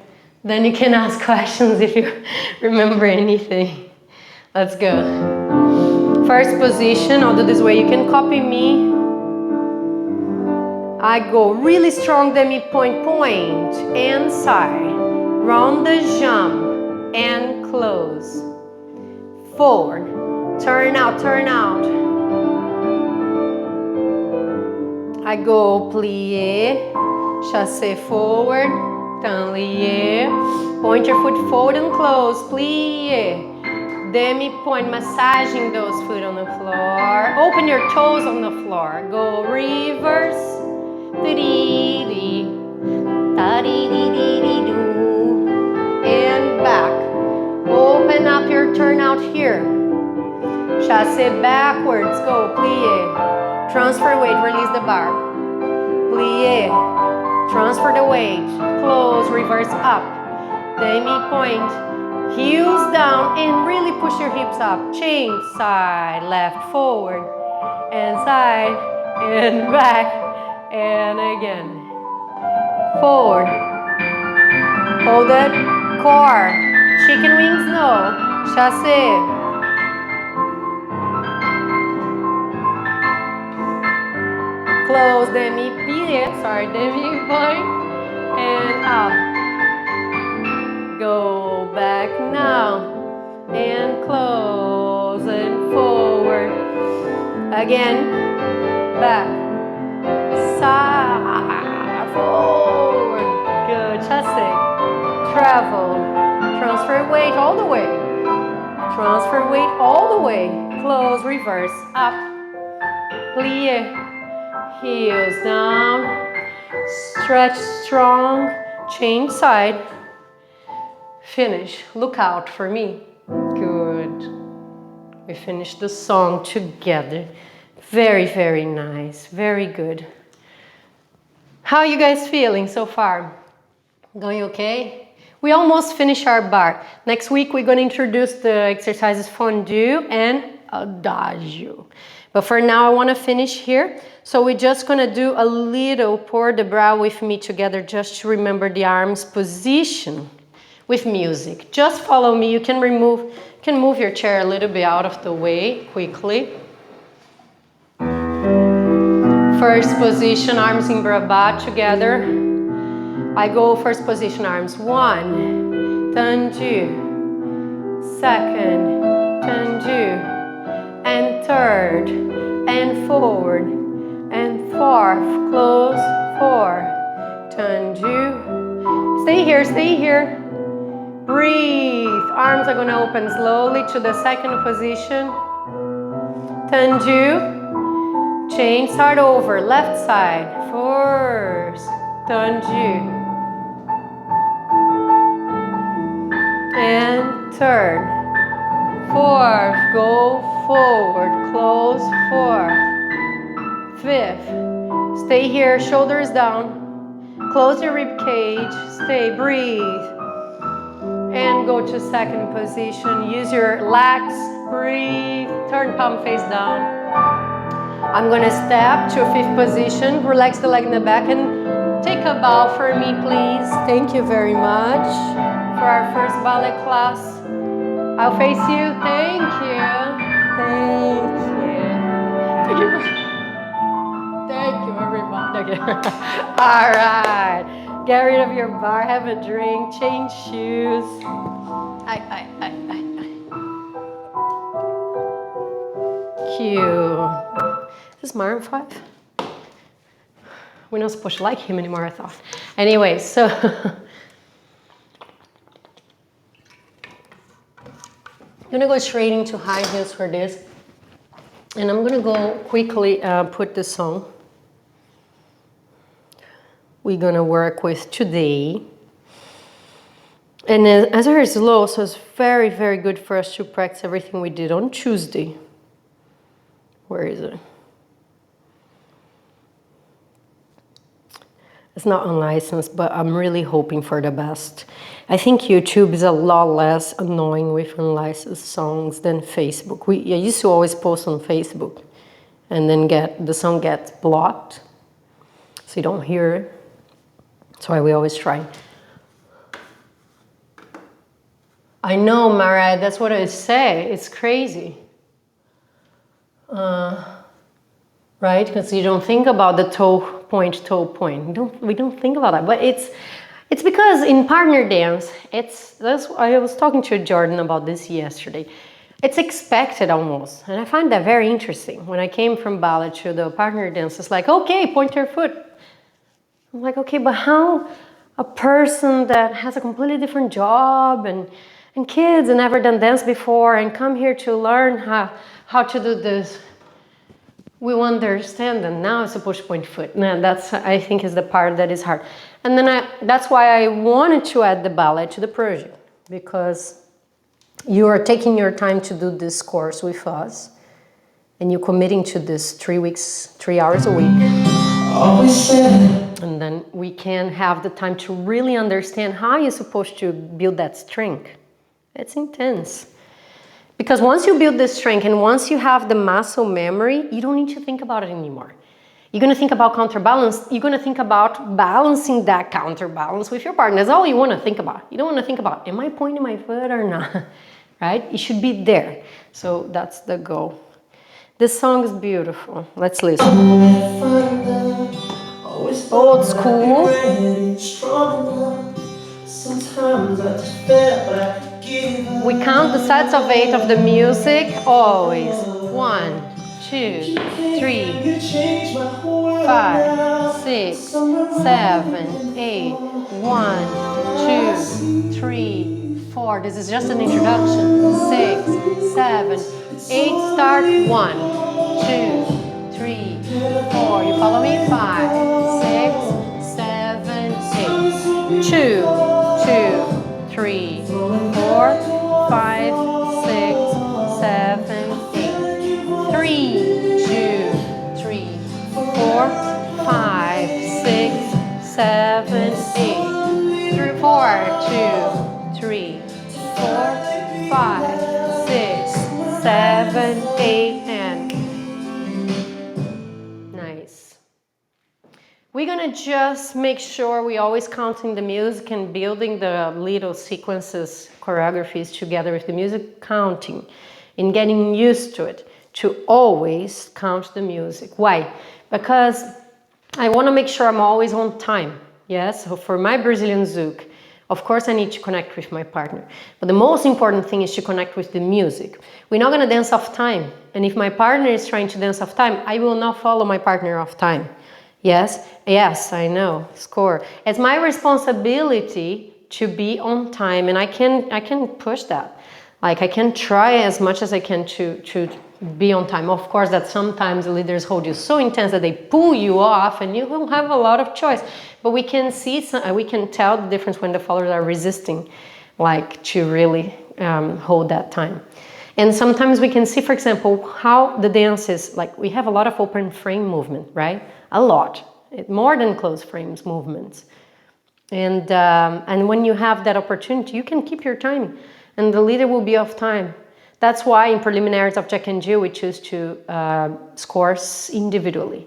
then you can ask questions if you remember anything. Let's go. First position, I'll do this way. You can copy me. I go really strong demi point, point, and side. Round the jump, and close. Forward. Turn out, turn out. I go plié, chassé forward, turn lié, point your foot forward and close, plié, Demi-point, massaging those feet on the floor. Open your toes on the floor. Go reverse. Da-dee-dee. Da-dee-dee-dee-dee-doo. And back. Open up your turnout here. Chassé backwards. Go. Plie. Transfer weight. Release the bar. Plie. Transfer the weight. Close. Reverse up. Demi-point. Heels down and really push your hips up. Change. Side. Left. Forward. And side. And back. And again. Forward. Hold it. Core. Chicken wings, no. Chassé. Close, demi-plie, demi-point. And up. Go back now. And close and forward. Again. Back. Side. Forward. Good. Chassé. Travel. Transfer weight all the way. Transfer weight all the way. Close, reverse, up. Plie. Heels down. Stretch strong. Change side. Finish. Look out for me. Good. We finished the song together. Very, very nice. Very good. How are you guys feeling so far? Going okay? We almost finished our bar. Next week, we're going to introduce the exercises fondue and adagio. But for now, I want to finish here. So we're just going to do a little port de bras with me together just to remember the arms position with music. Just follow me. You can move your chair a little bit out of the way quickly. First position, arms in bras together. I go first position, arms. 1, tendu. Second, tendu. And third, and forward. And fourth, close, 4. Tendu. Stay here, stay here. Breathe. Arms are gonna open slowly to the second position. Tendu. Change, start over. Left side. First. Tendu. And third, fourth, go forward, close, 4th, 5th, stay here, shoulders down, close your rib cage, stay, breathe, and go to second position, use your legs, breathe, turn palm face down. I'm gonna step to 5th position, relax the leg in the back and take a bow for me, please. Thank you very much for our first ballet class. I'll face you. Thank you. Thank you. Thank you, everybody. Okay. All right. Get rid of your bar, have a drink, change shoes. Cute. This is Maroon 5. We're not supposed to like him anymore, I thought. Anyway, so I'm gonna go straight into high heels for this. And I'm gonna go quickly put the song we're gonna work with today. And as I is low, so it's very, very good for us to practice everything we did on Tuesday. Where is it? It's not unlicensed, but I'm really hoping for the best. I think YouTube is a lot less annoying with unlicensed songs than Facebook. I used to always post on Facebook and then the song gets blocked, so you don't hear it. That's why we always try. I know, Mara, that's what I say. It's crazy. Right? Because you don't think about the toe point. We don't think about that. But it's because in partner dance, I was talking to Jordan about this yesterday. It's expected almost. And I find that very interesting. When I came from ballet to the partner dance, it's like, okay, point your foot. I'm like, okay, but how a person that has a completely different job and and kids have never done dance before and come here to learn how to do this, we will understand that now it's a push-point foot. Now that's, I think, is the part that is hard. And then that's why I wanted to add the ballet to the project, because you are taking your time to do this course with us, and you're committing to this 3 weeks, 3 hours a week. And then we can have the time to really understand how you're supposed to build that strength. It's intense. Because once you build this strength and once you have the muscle memory, you don't need to think about it anymore. You're going to think about counterbalance. You're going to think about balancing that counterbalance with your partner. That's all you want to think about. You don't want to think about, am I pointing my foot or not? Right? It should be there. So that's the goal. This song is beautiful. Let's listen. Old school. We count the sets of 8 of the music always. 1, 2, 3, 5, 6, 7, 8. 1, 2, 3, 4. This is just an introduction. 6, 7, 8. Start. 1, 2, 3, 4. You follow me? 5, 6, 7, 8. 2, 2, 3, 4, 5, 6, 7, 8. 3, 2, 3, 4, 5, 6, 7, 8. 3, 4, 2, 3, 4, 5, 6, 7, 8, and nice. We're gonna just make sure we always counting the music and building the little sequences, choreographies together with the music, counting and getting used to it, to always count the music. Why? Because I want to make sure I'm always on time. Yes, so for my Brazilian Zouk, of course I need to connect with my partner, but the most important thing is to connect with the music. We're not going to dance off time, and if my partner is trying to dance off time, I will not follow my partner off time. Yes, I know, score. It's my responsibility to be on time, and I can push that. Like, I can try as much as I can to be on time. Of course, that sometimes the leaders hold you so intense that they pull you off and you don't have a lot of choice. But we can see, we can tell the difference when the followers are resisting, like, to really hold that time. And sometimes we can see, for example, how the dance is, like, we have a lot of open frame movement, right? A lot, more than closed frames movements. And when you have that opportunity, you can keep your time, and the leader will be off time. That's why in preliminaries of Jack and Jill, we choose to score individually,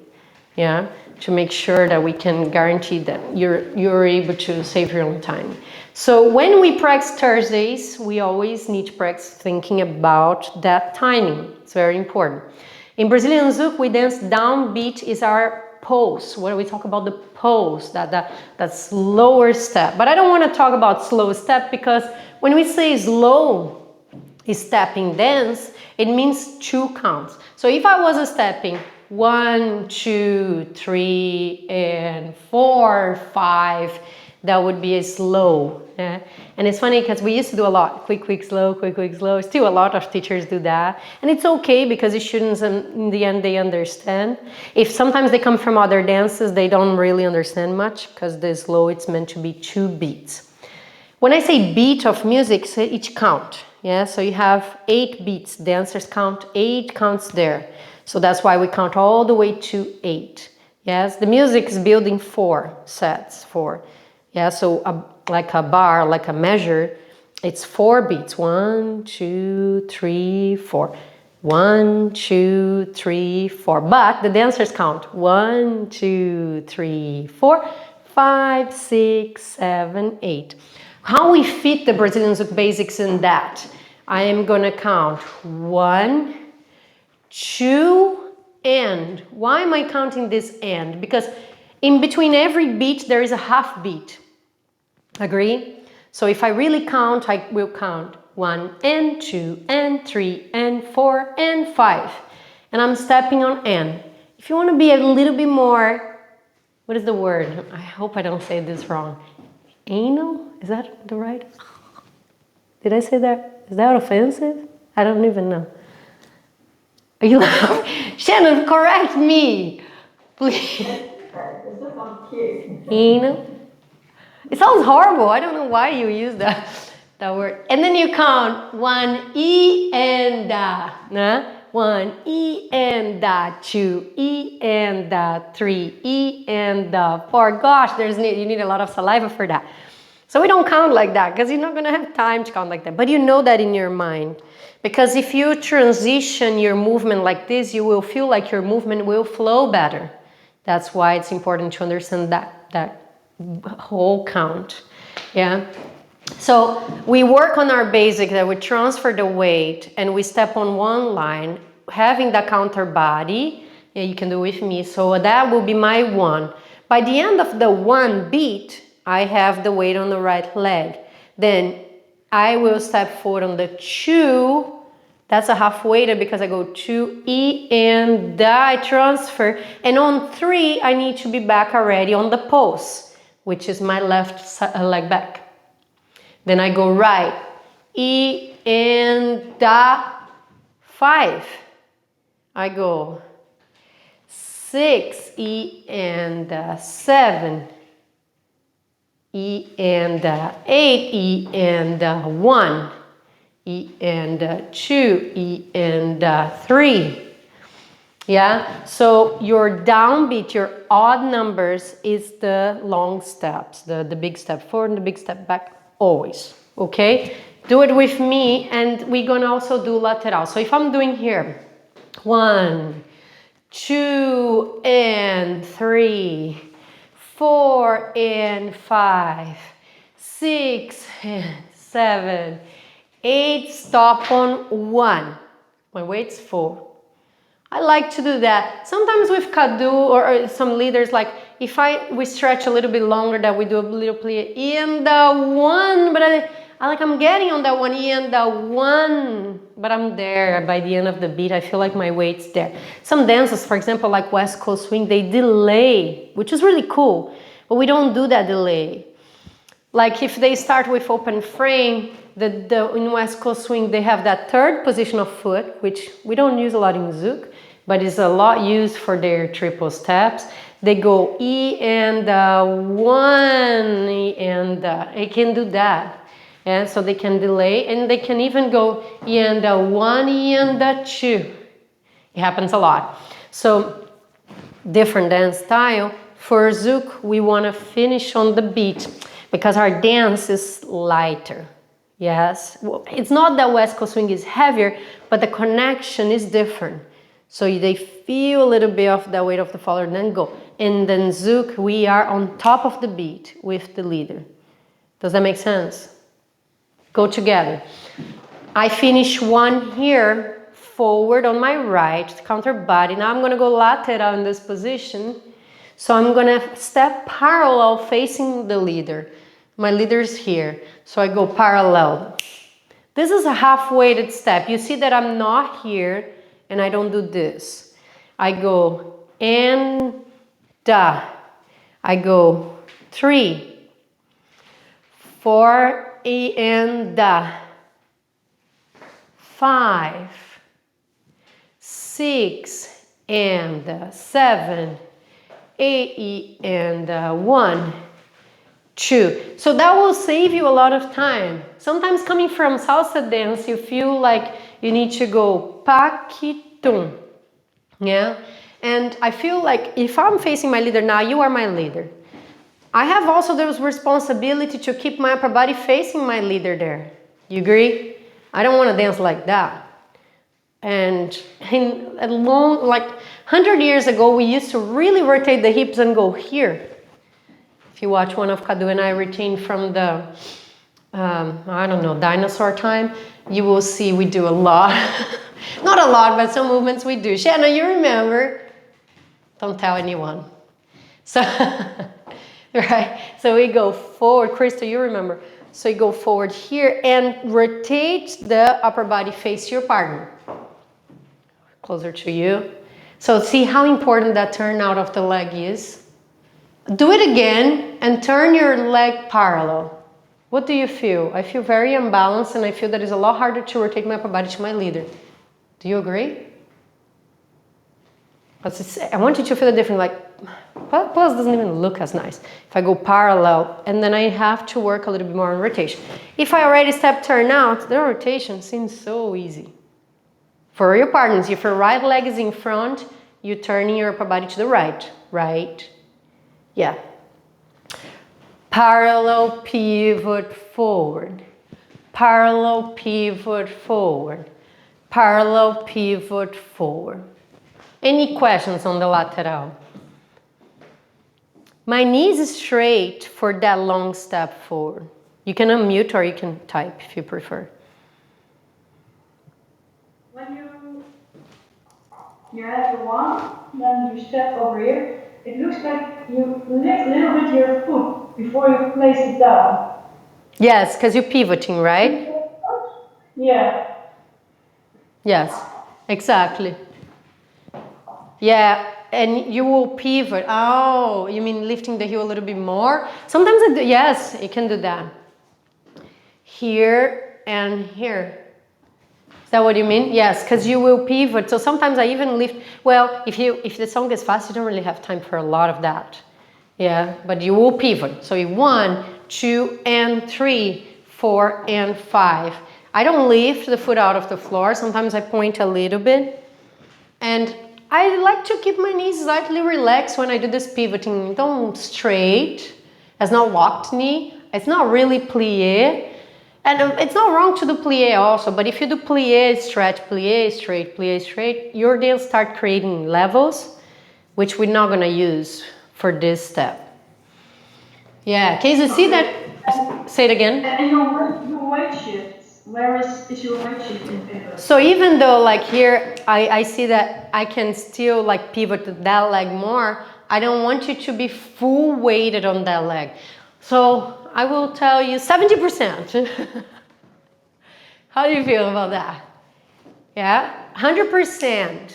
yeah, to make sure that we can guarantee that you're able to save your own time. So when we practice Thursdays, we always need to practice thinking about that timing. It's very important. In Brazilian Zouk, we dance downbeat is our pose, where we talk about the pose, that slower step. But I don't want to talk about slow step, because when we say slow stepping dance, it means 2 counts. So if I was stepping 1, 2, 3, and 4, 5, that would be a slow. Yeah? And it's funny because we used to do a lot, quick, quick, slow, quick, quick, slow. Still a lot of teachers do that. And it's okay, because the students, in the end, they understand. If sometimes they come from other dances, they don't really understand much, because the slow, it's meant to be 2 beats. When I say beat of music, say each count. Yeah, so you have 8 beats. Dancers count 8 counts there. So that's why we count all the way to 8. Yes, the music is building 4 sets, 4. Yeah, so like a bar, like a measure, it's 4 beats. 1, 2, 3, 4. 1, 2, 3, 4. But the dancers count 1, 2, 3, 4, 5, 6, 7, 8. How we fit the Brazilian Zouk basics in that? I am gonna count 1, 2, and. Why am I counting this and? Because in between every beat there is a half beat. Agree? So if I really count, I will count 1 and 2 and 3 and 4 and 5. And I'm stepping on N. If you want to be a little bit more, what is the word? I hope I don't say this wrong. Anal? Is that the right? Did I say that? Is that offensive? I don't even know. Are you laughing? Shannon, correct me, please. This just sounds cute. It sounds horrible. I don't know why you use that word. And then you count 1 E and da. Nah? 1 E and da, 2 E and da, 3 E and da, 4. Gosh, you need a lot of saliva for that. So we don't count like that because you're not going to have time to count like that. But you know that in your mind. Because if you transition your movement like this, you will feel like your movement will flow better. That's why it's important to understand that whole count. Yeah. So we work on our basic, that we transfer the weight and we step on one line, having the counter body. Yeah, you can do it with me. So that will be my 1. By the end of the 1 beat, I have the weight on the right leg. Then I will step forward on the 2. That's a half weighted because I go 2 E and da, I transfer. And on 3, I need to be back already on the pulse, which is my left leg back. Then I go right, E and da, 5. I go 6, E and 7, E and 8, E and 1, E and 2, E and 3. Yeah, so your downbeat, your odd numbers is the long steps, the big step forward and the big step back, always, okay? Do it with me, and we're gonna also do lateral. So if I'm doing here, 1, 2 and 3, 4 and 5, 6 and 7, 8, stop on 1. My weight's 4. I like to do that. Sometimes with Kadu or some leaders, like if we stretch a little bit longer, that we do a little plie in the 1, but I'm getting on that 1 in the 1, but I'm there by the end of the beat. I feel like my weight's there. Some dances, for example, like West Coast Swing, they delay, which is really cool, but we don't do that delay. Like if they start with open frame, in West Coast Swing, they have that third position of foot, which we don't use a lot in Zouk, but is a lot used for their triple steps. They go E and 1, E and they can do that. And so they can delay, and they can even go E and 1, E and 2. It happens a lot. So different dance style. For Zouk, we want to finish on the beat because our dance is lighter. Yes, well, it's not that West Coast Swing is heavier, but the connection is different. So they feel a little bit of the weight of the follower and then go. And then Zouk, we are on top of the beat with the leader. Does that make sense? Go together. I finish 1 here, forward on my right, counter body. Now I'm gonna go lateral in this position. So I'm gonna step parallel facing the leader. My leader's here, so I go parallel. This is a half-weighted step. You see that I'm not here, and I don't do this. I go and da. I go 3, 4, E and da. 5, 6 and 7, 8, E and 1. 2. So that will save you a lot of time. Sometimes coming from salsa dance, you feel like you need to go paquitum. Yeah? And I feel like if I'm facing my leader now, you are my leader. I have also the responsibility to keep my upper body facing my leader there. You agree? I don't want to dance like that. And a long, like 100 years ago, we used to really rotate the hips and go here. If you watch one of Kadu and I retained from the, I don't know, dinosaur time, you will see we do a lot. Not a lot, but some movements we do. Shanna, you remember? Don't tell anyone. So, right? So we go forward. Krista, you remember? So you go forward here and rotate the upper body face your partner. Closer to you. So see how important that turn out of the leg is? Do it again and turn your leg parallel. What do you feel? I feel very unbalanced and I feel that it's a lot harder to rotate my upper body to my leader. Do you agree? I want you to feel the difference, like, plus doesn't even look as nice. If I go parallel, and then I have to work a little bit more on rotation. If I already step turn out, the rotation seems so easy. For your partners, if your right leg is in front, you're turning your upper body to the right, right? Yeah. Parallel pivot forward. Parallel pivot forward. Parallel pivot forward. Any questions on the lateral? My knees is straight for that long step forward. You can unmute or you can type if you prefer. When you have the one, then you step over here. It looks like you lift a little bit your foot before you place it down. Yes, because you're pivoting, right? Yeah. Yes, exactly. Yeah, and you will pivot. Oh, you mean lifting the heel a little bit more? Sometimes I do, yes, you can do that. Here and here. Is that what you mean? Yes, because you will pivot. So sometimes I even lift. Well, if the song is fast, you don't really have time for a lot of that. Yeah, but you will pivot. So you 1, 2, and 3, 4, and 5. I don't lift the foot out of the floor. Sometimes I point a little bit. And I like to keep my knees slightly relaxed when I do this pivoting. Don't straight. It's not locked knee. It's not really plié. And it's not wrong to do plié also, but if you do plié, stretch, plié, straight, you're going to start creating levels, which we're not going to use for this step. Yeah, Case, you see that? Say it again. And your weight shifts. Where is your weight shift in pivot? So even though like here, I see that I can still like pivot that leg more, I don't want you to be full weighted on that leg. So I will tell you 70%. How do you feel about that? Yeah, 100%.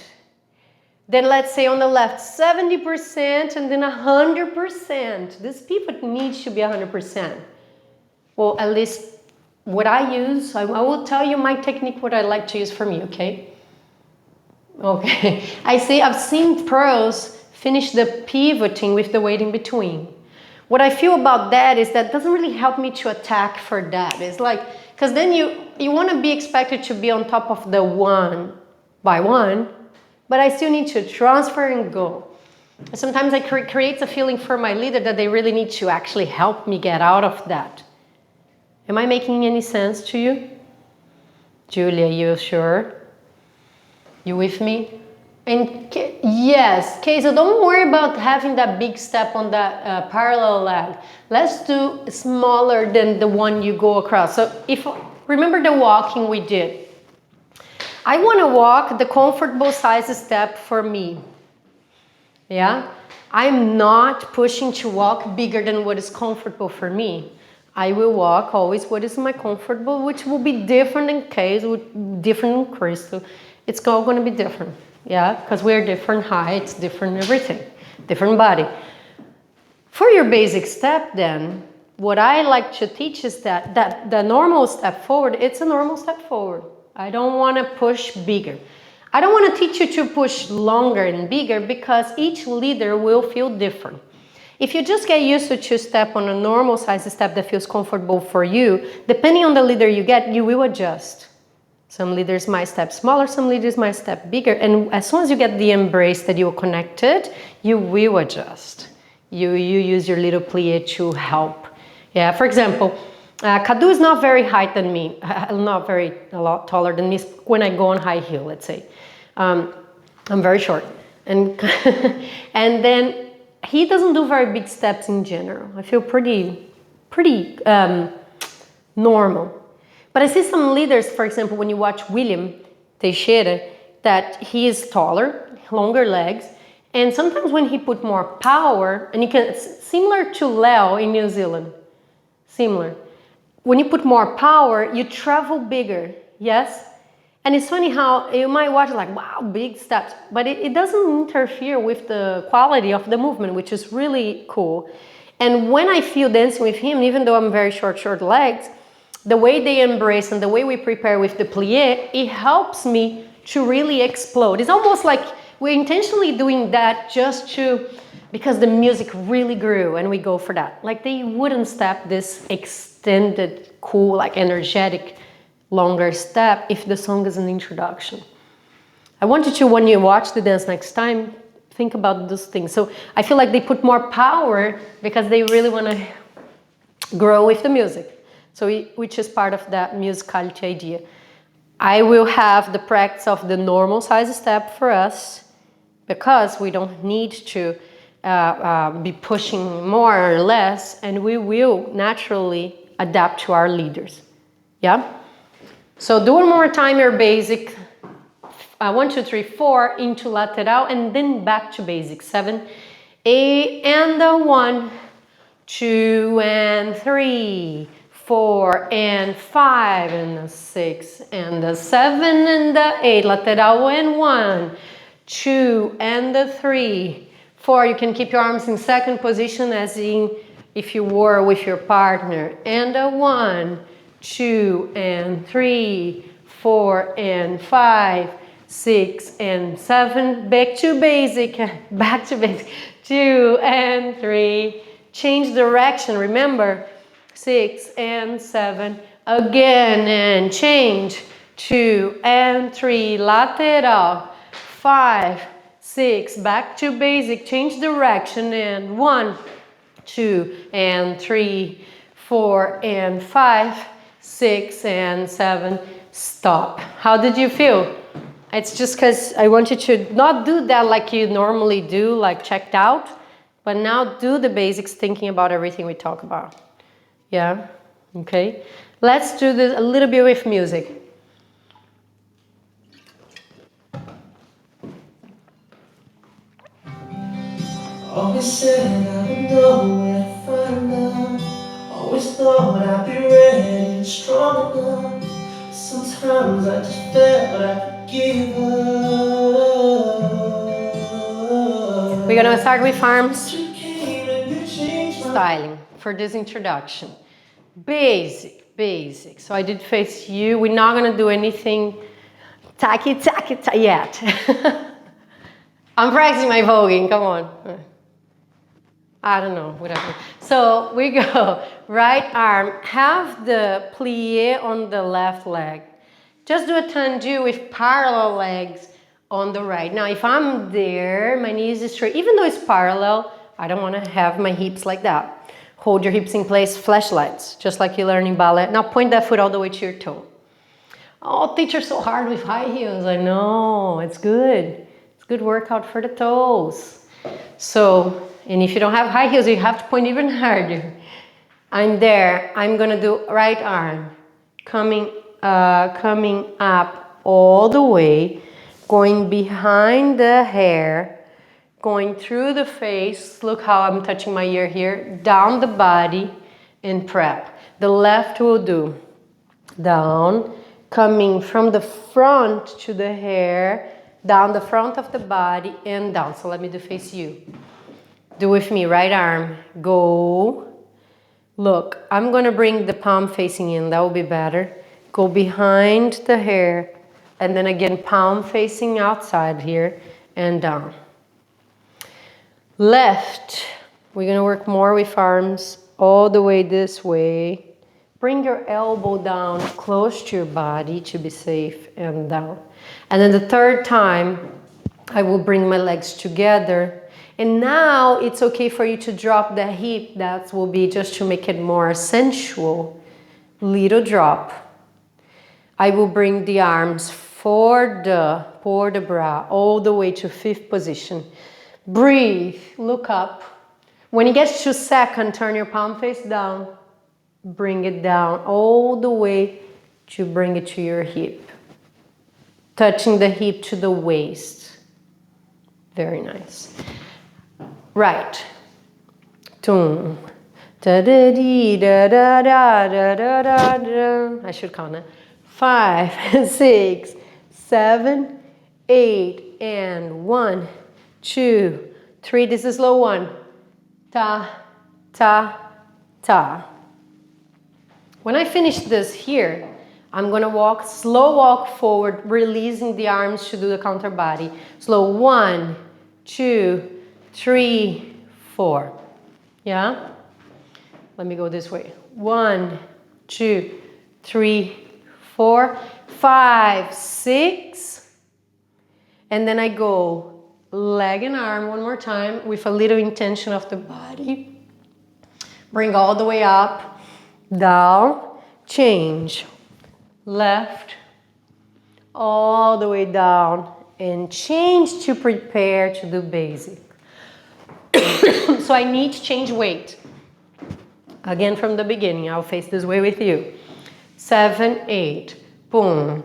Then let's say on the left, 70% and then 100%. This pivot needs to be 100%. Well, at least what I use, I will tell you my technique, what I like to use for me, okay? Okay, I've seen pros finish the pivoting with the weight in between. What I feel about that is that doesn't really help me to attack for that. It's like, because then you want to be expected to be on top of the 1 by 1, but I still need to transfer and go. Sometimes I create a feeling for my leader that they really need to actually help me get out of that. Am I making any sense to you? Julia, you sure? You with me? And yes, okay, so don't worry about having that big step on that parallel leg. Let's do smaller than the one you go across. So remember the walking we did. I want to walk the comfortable size step for me. Yeah? I'm not pushing to walk bigger than what is comfortable for me. I will walk always what is my comfortable, which will be different in Case, different in Crystal. It's all going to be different. Yeah, because we're different heights, different everything, different body. For your basic step then, what I like to teach is that the normal step forward, it's a normal step forward. I don't want to push bigger. I don't want to teach you to push longer and bigger because each leader will feel different. If you just get used to step on a normal size step that feels comfortable for you, depending on the leader you get, you will adjust. Some leaders might step smaller, some leaders might step bigger. And as soon as you get the embrace that you're connected, you will adjust. You use your little plie to help. Yeah, for example, Kadu is not very high than me, a lot taller than me when I go on high heel, let's say. I'm very short. And, and then he doesn't do very big steps in general. I feel pretty normal. But I see some leaders, for example, when you watch William Teixeira, that he is taller, longer legs, and sometimes when he put more power, and it's similar to Leo in New Zealand, similar. When you put more power, you travel bigger, yes? And it's funny how you might watch like, wow, big steps, but it doesn't interfere with the quality of the movement, which is really cool. And when I feel dancing with him, even though I'm very short legs, the way they embrace and the way we prepare with the plie, it helps me to really explode. It's almost like we're intentionally doing that just because the music really grew and we go for that. Like they wouldn't step this extended, cool, like energetic, longer step if the song is an introduction. I want you to, when you watch the dance next time, think about those things. So I feel like they put more power because they really want to grow with the music. So which is part of that musicality idea. I will have the practice of the normal size step for us because we don't need to be pushing more or less, and we will naturally adapt to our leaders. Yeah? So do one more time your basic 1, 2, 3, 4 into lateral and then back to basic 7, 8 and the 1, 2 and 3, 4 and 5 and the 6 and the 7 and the 8, lateral and 1, 2 and the 3, 4. You can keep your arms in second position as in if you were with your partner, and a 1, 2 and 3, 4 and 5, 6 and 7, back to basic, 2 and 3, change direction, remember, 6 and 7, again and change, 2 and 3, lateral, 5, 6, back to basic, change direction, and 1, 2 and 3, 4 and 5, 6 and 7, stop. How did you feel? It's just because I want you to not do that like you normally do, like checked out, but now do the basics thinking about everything we talk about. Yeah? Okay? Let's do this a little bit with music. Always said I would know where to find love. Always thought I'd be ready and strong enough. Sometimes I just felt I could give up. We're gonna start with arms styling for this introduction. Basic. So I did face you. We're not gonna do anything tacky yet. I'm practicing my voguing, come on. I don't know, whatever. So we go, right arm, have the plie on the left leg. Just do a tendu with parallel legs on the right. Now if I'm there, my knees is straight, even though it's parallel, I don't want to have my hips like that. Hold your hips in place, flashlights, just like you learn in ballet. Now point that foot all the way to your toe. Oh, teacher, so hard with high heels. I know, it's good. It's good workout for the toes. So, and if you don't have high heels, you have to point even harder. I'm there. I'm gonna do right arm, coming up all the way, going behind the hair, going through the face. Look how I'm touching my ear here. Down the body and prep. The left will do down, coming from the front to the hair, down the front of the body and down. So let me do face you. Do with me, right arm, go. Look, I'm gonna bring the palm facing in, that will be better. Go behind the hair, and then again, palm facing outside here and down. Left, we're gonna work more with arms all the way this way. Bring your elbow down close to your body to be safe and down. And then the third time, I will bring my legs together. And now it's okay for you to drop the hip. That will be just to make it more sensual. Little drop. I will bring the arms for the bra all the way to 5th position. Breathe, look up. When it gets to 2nd, turn your palm face down. Bring it down all the way to bring it to your hip. Touching the hip to the waist. Very nice. Right. Tum. Da da dee da da da da da da da. I should count it. 5, 6, 7, 8, and 1, 2, 3. This is slow one. Ta, ta, ta. When I finish this here, I'm gonna walk, slow walk forward, releasing the arms to do the counter body. Slow, 1, 2, 3, 4. Yeah? Let me go this way. 1, 2, 3, 4, 5, 6. And then I go leg and arm one more time with a little intention of the body. Bring all the way up, down, change. Left, all the way down, and change to prepare to do basic. So I need to change weight. Again from the beginning, I'll face this way with you. 7, 8, boom.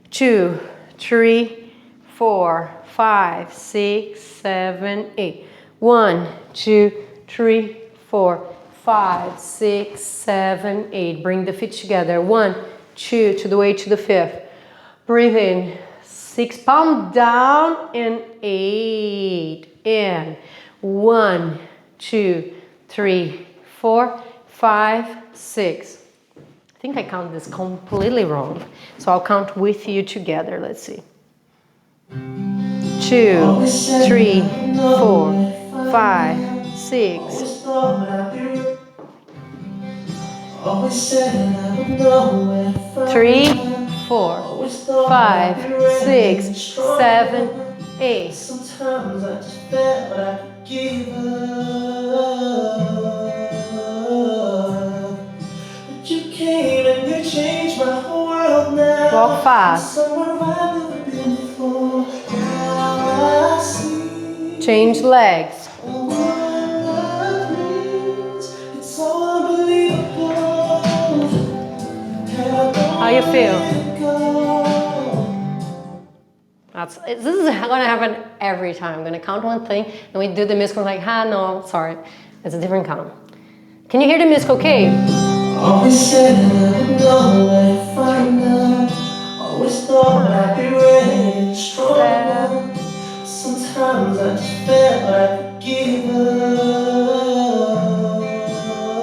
2, 3, 4, 5, 6, 7, 8. 1, 2, 3, 4, 5, 6, 7, 8. Bring the feet together. 1, 2 to the way to the 5th. Breathe in. 6, palm down, and 8. And 1, 2, 3, 4, 5, 6. I think I count this completely wrong. So I'll count with you together. Let's see. 2, 3, 4, 5, 6. Three, 4, 5, 6, 7, 8. Sometimes I just felt I could give up. But you came and you changed my whole world now. Walk fast. Somewhere I've never been before. Now I see. Change legs. What love means. It's so unbelievable. How you feel? This is gonna happen every time. I'm gonna count one thing, and we do the musical like, no, sorry, it's a different count. Can you hear the musical? Okay. Always said I would know where to find love. Always thought I'd be ready and strong enough. Sometimes I just felt I could give up.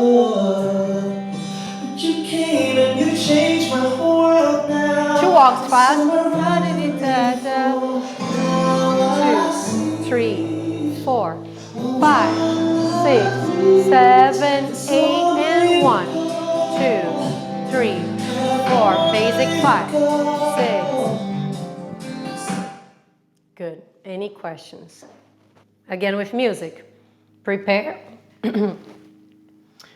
But you came and you changed my whole world now. 2 walks fast. Now 2, 3, 4, 5, 6, 7, 8, and 1, 2, 3, 4. Basic 5, 6. Good. Any questions? Again with music. Prepare.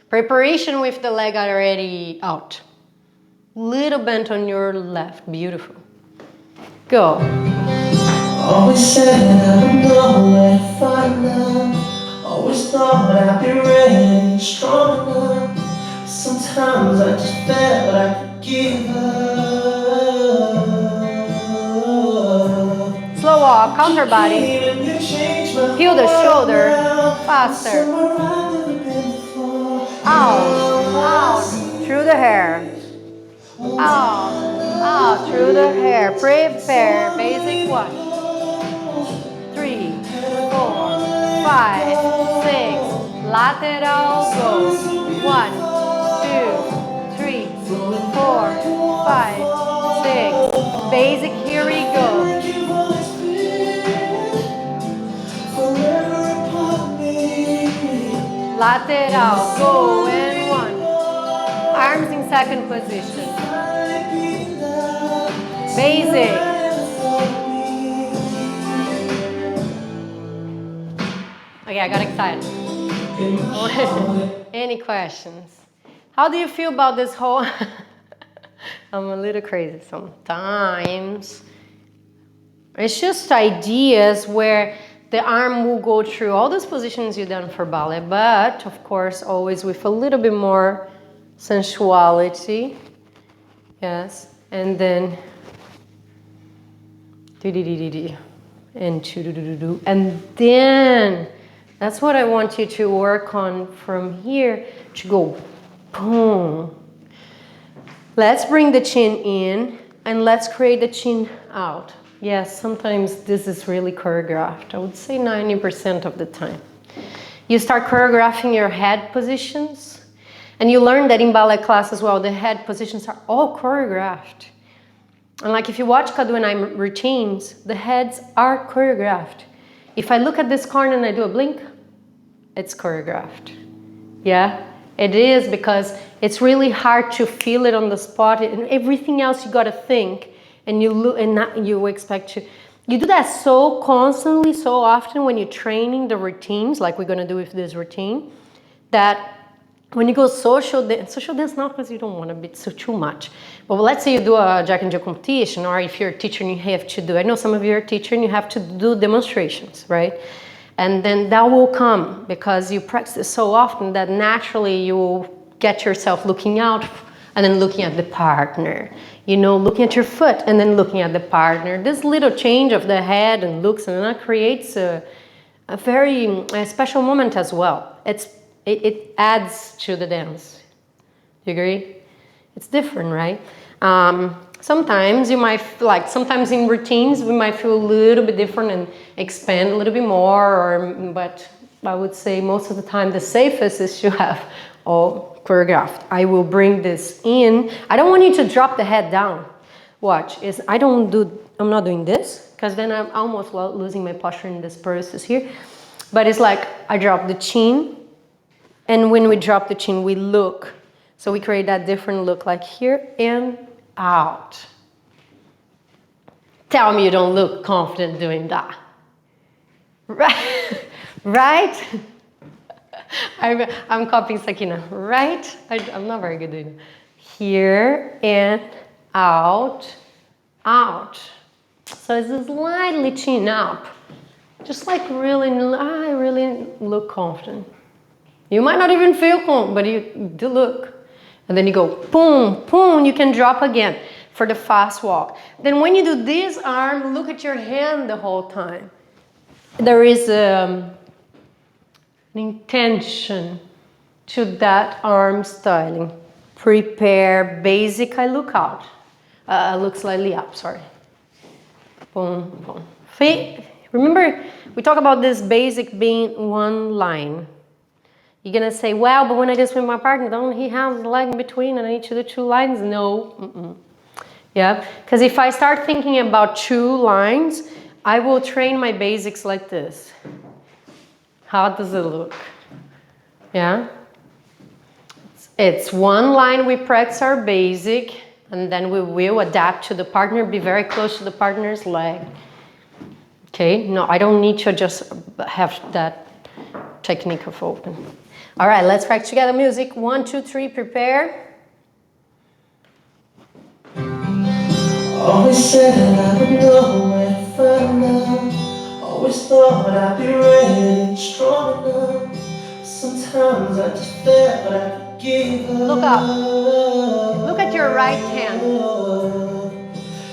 Preparation with the leg already out. Little bent on your left. Beautiful. Go. Always said I would know where to find love. Always thought I'd be ready and strong enough. Sometimes I just felt I could give up. Slow walk, counter body. Peel the shoulder. Faster. Out, out, through the hair. Out, through the hair. Prepare. Basic 1, 3, 4, 5, 6. Lateral go. 1, 2, 3, 4, 5, 6. Basic, here we go. Lateral, go, and 1. Arms in second position. Basic. Okay, I got excited. Any questions? How do you feel about this whole... I'm a little crazy sometimes. It's just ideas where the arm will go through all those positions you've done for ballet, but of course always with a little bit more sensuality. Yes, and then and and then that's what I want you to work on from here to go boom. Let's bring the chin in and let's create the chin out. Yes, sometimes this is really choreographed. I would say 90% of the time. You start choreographing your head positions. And you learn that in ballet class as well, the head positions are all choreographed. And like if you watch Kadu and I routines, the heads are choreographed. If I look at this corner and I do a blink, it's choreographed. Yeah, it is, because it's really hard to feel it on the spot, and everything else you gotta think, and you look and not, you expect to. You do that so constantly, so often when you're training the routines, like we're gonna do with this routine, that when you go social dance not because you don't want to be so too much, but let's say you do a Jack and Jill competition, or if you're a teacher and you have to do, I know some of you are a teacher and you have to do demonstrations, right? And then that will come because you practice so often that naturally you will get yourself looking out and then looking at the partner, you know, looking at your foot and then looking at the partner. This little change of the head and looks, and that creates a very special moment as well. It adds to the dance. You agree? It's different, right? Sometimes you might, like sometimes in routines, we might feel a little bit different and expand a little bit more, but I would say most of the time the safest is to have all choreographed. I will bring this in. I don't want you to drop the head down. Watch, I'm not doing this, because then I'm almost losing my posture in this process here. But it's like I drop the chin, and when we drop the chin, we look. So we create that different look, like here and out. Tell me you don't look confident doing that. Right? Right? I'm copying Sakina. Right? I'm not very good doing it. Here and out, out. So it's slightly chin up. Just like I really look confident. You might not even feel confident, but you do look. And then you go boom, boom, you can drop again for the fast walk. Then when you do this arm, look at your hand the whole time. There is an intention to that arm styling. Prepare, basic, I look out. Look slightly up, sorry. Boom, boom. Remember, we talk about this basic being one line. You're gonna say, well, but when I just with my partner, don't he have the leg in between and I need to do two lines? No. Yeah, because if I start thinking about two lines, I will train my basics like this. How does it look? Yeah. It's one line, we practice our basic, and then we will adapt to the partner, be very close to the partner's leg. Okay, no, I don't need to just have that technique of open. All right, let's practice together. Music, 1, 2, 3, prepare. Always said I would know where to find love. Always thought I'd be ready and strong enough. Sometimes I just felt I could give up. Look up. Look at your right hand.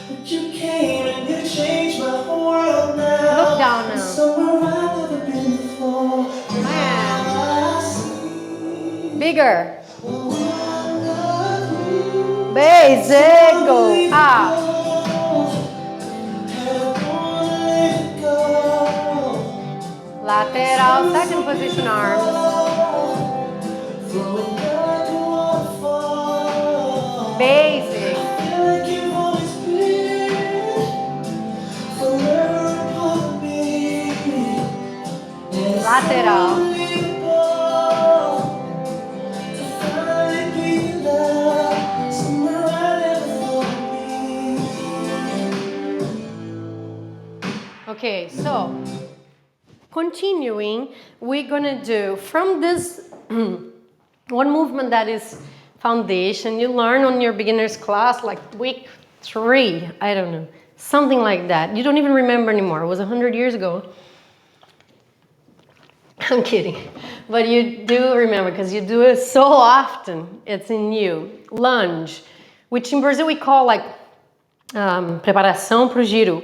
But you came and you changed my whole world now. Look down now. Somewhere I've never been before. Bigger. Basic, go up. Lateral, second position arms. Basic. Lateral. Okay, so continuing, we're gonna do from this one movement that is foundation. You learn on your beginner's class like week 3, I don't know, something like that. You don't even remember anymore. It was 100 years ago. I'm kidding, but you do remember because you do it so often. It's in you. Lunge, which in Brazil we call like preparação pro giro.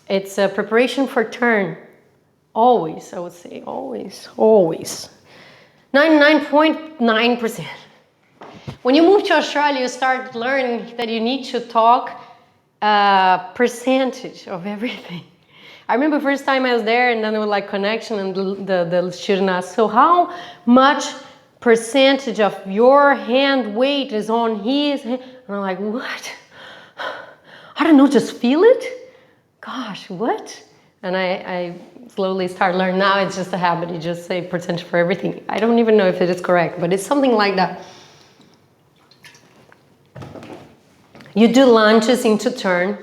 It's a preparation for turn. Always, I would say, always, always. 99.9%. When you move to Australia, you start learning that you need to talk percentage of everything. I remember first time I was there, and then it was like connection, and the student asked, so how much percentage of your hand weight is on his hand? And I'm like, what? I don't know, just feel it? Gosh, what? And I slowly start learning. Now it's just a habit. You just say percentage for everything. I don't even know if it is correct, but it's something like that. You do lunges into turn.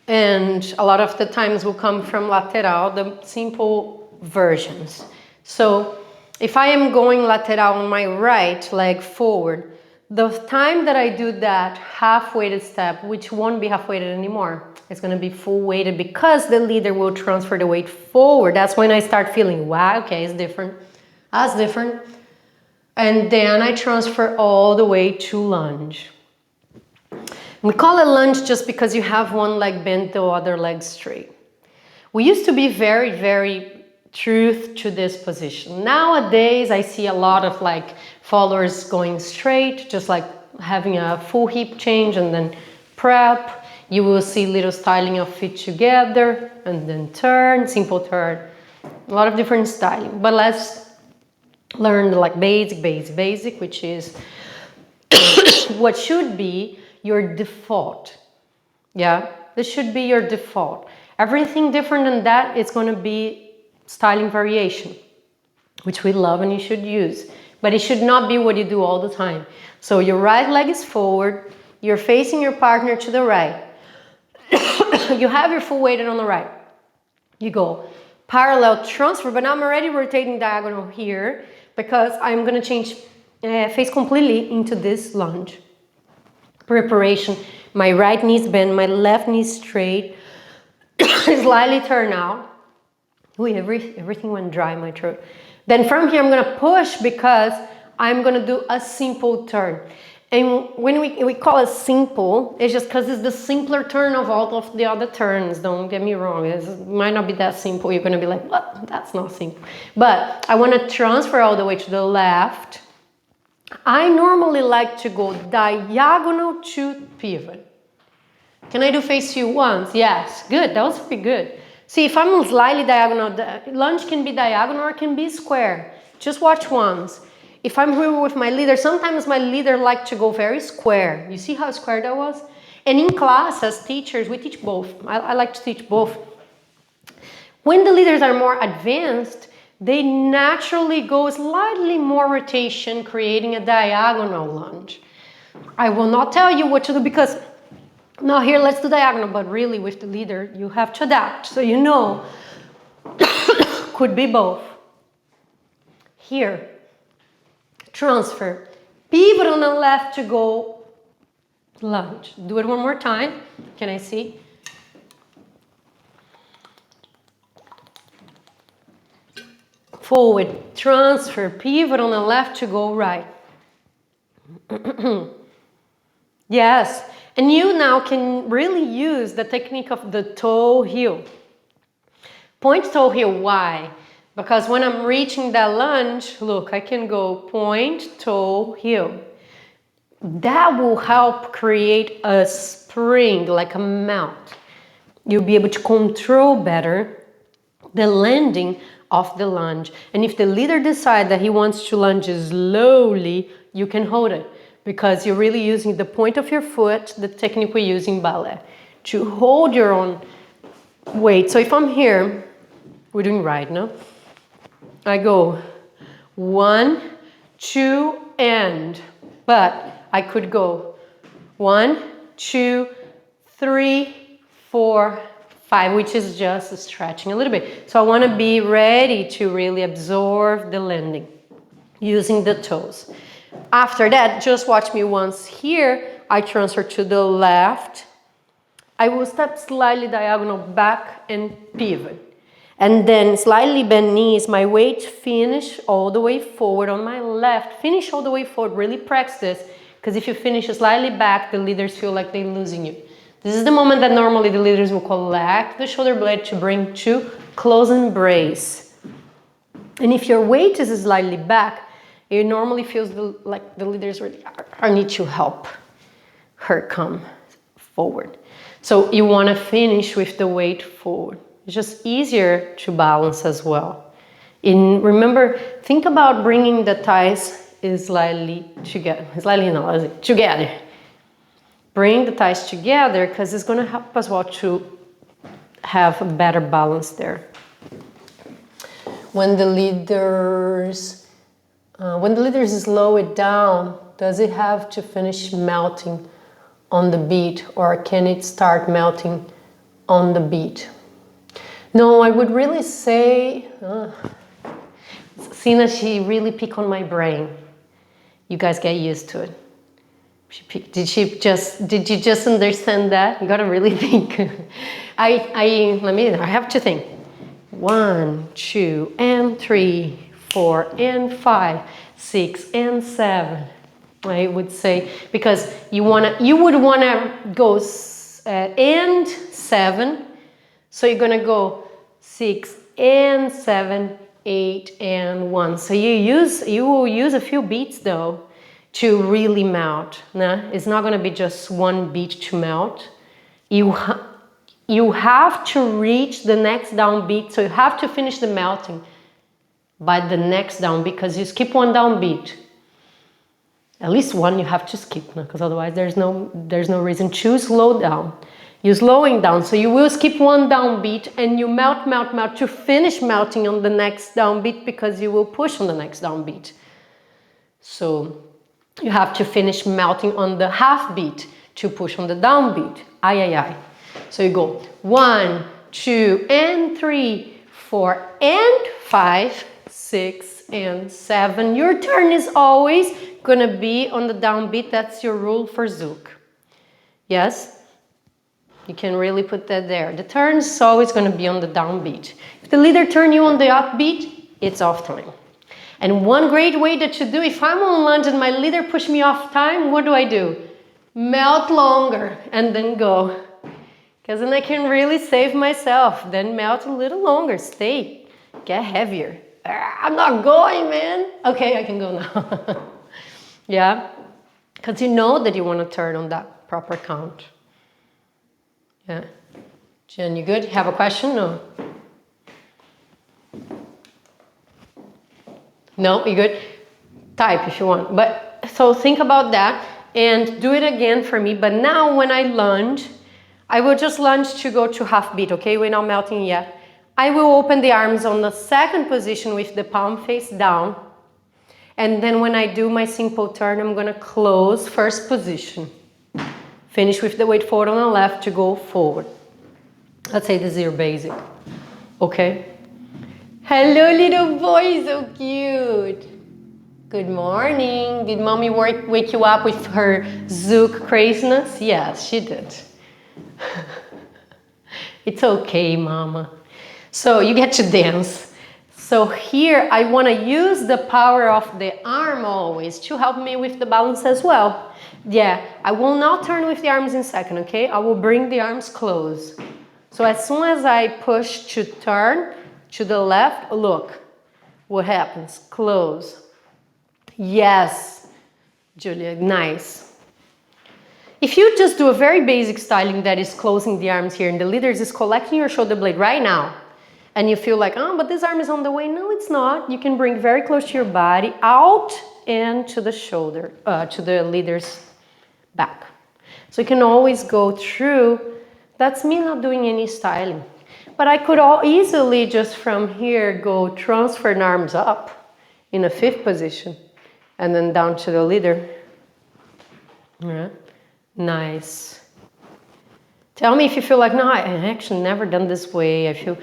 And a lot of the times will come from lateral, the simple versions. So if I am going lateral on my right leg forward, the time that I do that half-weighted step, which won't be half-weighted anymore, it's going to be full-weighted because the leader will transfer the weight forward. That's when I start feeling, wow, okay, it's different. That's different. And then I transfer all the way to lunge. We call it lunge just because you have one leg bent, the other leg straight. We used to be very, very truth to this position. Nowadays, I see a lot of like followers going straight, just like having a full hip change and then prep. You will see little styling of feet together and then turn, simple turn. A lot of different styling. But let's learn the like basic, which is what should be your default. Yeah, this should be your default. Everything different than that is going to be styling variation, which we love and you should use, but it should not be what you do all the time. So your right leg is forward, you're facing your partner to the right, you have your full weighted on the right, you go parallel transfer, but I'm already rotating diagonal here because I'm going to change face completely into this lunge. Preparation, my right knee is bent, my left knee is straight, slightly turn out. Ooh, everything went dry in my throat. Then from here I'm going to push because I'm going to do a simple turn. And when we call it simple, it's just because it's the simpler turn of all of the other turns. Don't get me wrong, it might not be that simple. You're going to be like, what? That's not simple. But I want to transfer all the way to the left. I normally like to go diagonal to pivot. Can I do face you once? Yes, good, that was pretty good. See, if I'm slightly diagonal, the lunge can be diagonal or it can be square. Just watch once. If I'm here with my leader, sometimes my leader like to go very square. You see how square that was? And in class, as teachers, we teach both. I like to teach both. When the leaders are more advanced, they naturally go slightly more rotation, creating a diagonal lunge. I will not tell you what to do because, no, here, let's do diagonal, but really with the leader, you have to adapt. So you know, could be both. Here, transfer, pivot on the left to go lunge. Do it one more time. Can I see? Forward, transfer, pivot on the left to go right. Yes, and you now can really use the technique of the toe heel. Point, toe, heel, why? Because when I'm reaching that lunge, look, I can go point, toe, heel. That will help create a spring, like a mount. You'll be able to control better the landing of the lunge. And if the leader decides that he wants to lunge slowly, you can hold it because you're really using the point of your foot, the technique we use in ballet, to hold your own weight. So if I'm here, we're doing right now. I go 1, 2, and, but I could go 1, 2, 3, 4, 5, which is just stretching a little bit. So I want to be ready to really absorb the landing using the toes. After that, just watch me once here. I transfer to the left. I will step slightly diagonal back and pivot. And then slightly bend knees, my weight finish all the way forward on my left. Finish all the way forward, really practice this. Because if you finish slightly back, the leaders feel like they're losing you. This is the moment that normally the leaders will collect the shoulder blade to bring to close embrace. And if your weight is slightly back, it normally feels like the leaders really need to help her come forward. So you want to finish with the weight forward. It's just easier to balance as well. And remember, think about bringing the thighs slightly together. Together. Bring the thighs together because it's going to help as well to have a better balance there. When the leaders slow it down, does it have to finish melting on the beat, or can it start melting on the beat? No, I would really say, Sina, she really picked on my brain. You guys get used to it. Did you just understand that? You gotta really think. I have to think. 1, 2, and 3, 4, and 5, 6, and 7. I would say, because you would wanna go and 7, so you're gonna go 6 and 7, 8 and 1. So you will use a few beats though to really melt. Nah? It's not gonna be just one beat to melt. You have to reach the next down beat, so you have to finish the melting by the next down, because you skip one down beat. At least one you have to skip, because otherwise there's no reason to slow down. You're slowing down, so you will skip one down beat and you melt to finish melting on the next down beat, because you will push on the next down beat. So you have to finish melting on the half beat to push on the down beat. So you go 1, 2, and 3, 4, and 5, 6, and 7. Your turn is always gonna be on the down beat. That's your rule for Zouk. Yes? You can really put that there. The turn is always gonna be on the down beat. If the leader turn you on the up beat, it's off time. And one great way that you do, if I'm on lunge and my leader push me off time, what do? Melt longer and then go. Because then I can really save myself. Then melt a little longer, stay, get heavier. I'm not going, man. Okay, I can go now. Yeah, because you know that you want to turn on that proper count. Yeah. Jen, you good? Have a question? No? No, you good? Type if you want. But so think about that and do it again for me. But now when I lunge, I will just lunge to go to half beat, okay? We're not melting yet. I will open the arms on the second position with the palm face down. And then when I do my simple turn, I'm gonna close first position. Finish with the weight forward on the left to go forward. Let's say this is your basic, okay? Hello, little boy, so cute. Good morning. Did mommy wake you up with her Zouk craziness? Yes, she did. It's okay, mama. So you get to dance. So here I want to use the power of the arm always to help me with the balance as well. Yeah, I will not turn with the arms in second, okay? I will bring the arms close. So as soon as I push to turn to the left, look what happens. Close. Yes, Julia, nice. If you just do a very basic styling that is closing the arms here and the leader is collecting your shoulder blade right now, and you feel like, oh, but this arm is on the way. No, it's not. You can bring very close to your body, out and to the shoulder, to the leader's back. So you can always go through. That's me not doing any styling. But I could easily just from here go transfer arms up in a fifth position and then down to the leader. Yeah. Nice. Tell me if you feel like, no, I actually never done this way. I feel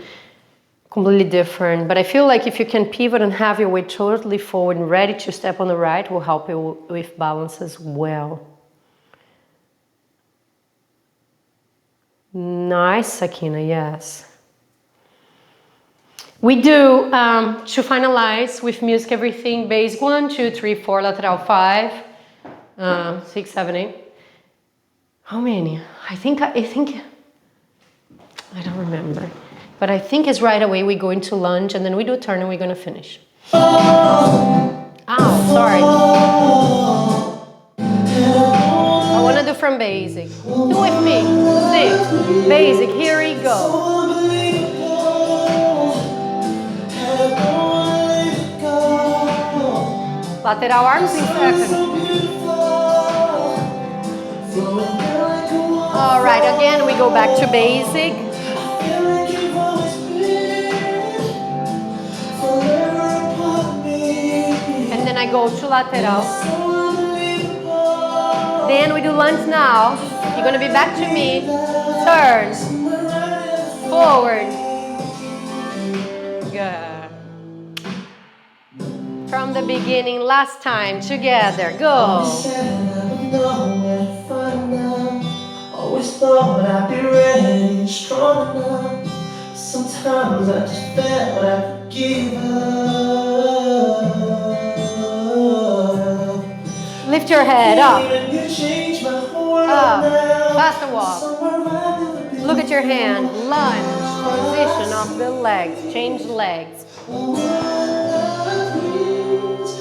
completely different. But I feel like if you can pivot and have your weight totally forward and ready to step on the right, will help you with balance as well. Nice, Sakina, yes. We do, to finalize with music, everything, basic 1, 2, 3, 4, lateral 5, 6, 7, 8. How many? I think, I don't remember. But I think it's right away we go into lunge and then we do a turn and we're gonna finish. Ow, sorry. I want to do from basic. Do with me. Sing. Basic. Here we go. Lateral arms in second. All right, again, we go back to basic. And then I go to lateral. Then we do lunge now. You're gonna be back to me. Turn. Forward. Good. From the beginning, last time, together. Go. Always thought I'd be ready, strong enough. Sometimes I just felt I could give up. Lift your head up. You changed my whole world Up. now. Faster walk. Look at your hand. Lunge. Position of the legs. Change legs.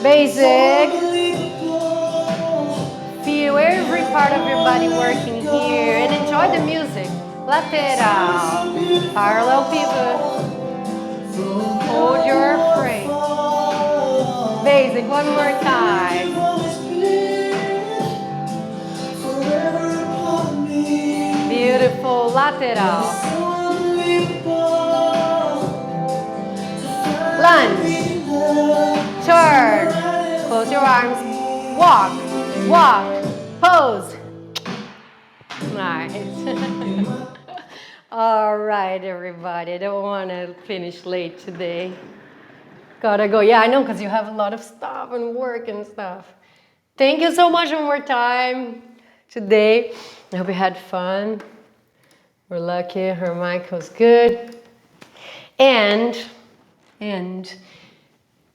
Basic. Feel every part of your body working here and enjoy the music. Lateral. Parallel pivot. Hold your frame. Basic. One more time. Beautiful. Lateral. Lunge. Turn. Close your arms. Walk. Walk. Pose. Nice. All right, everybody. I don't want to finish late today. Gotta go. Yeah, I know, because you have a lot of stuff and work and stuff. Thank you so much one more time today. I hope you had fun. We're lucky. Her mic was good. And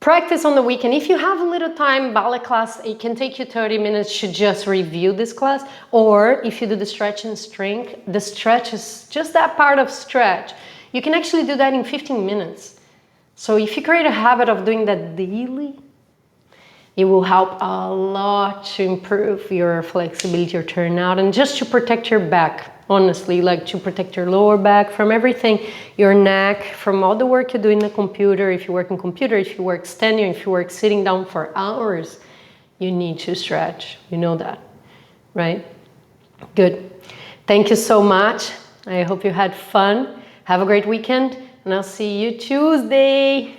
practice on the weekend. If you have a little time, ballet class, it can take you 30 minutes to just review this class. Or if you do the stretch and strength, the stretch is just that part of stretch. You can actually do that in 15 minutes. So if you create a habit of doing that daily, it will help a lot to improve your flexibility, your turnout, and just to protect your back. Honestly, like to protect your lower back from everything, your neck, from all the work you do in the computer. If you work in computer, if you work standing, if you work sitting down for hours, you need to stretch. You know that, right? Good. Thank you so much. I hope you had fun. Have a great weekend, and I'll see you Tuesday.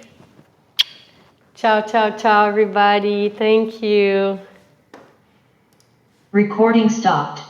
Ciao, ciao, ciao, everybody. Thank you. Recording stopped.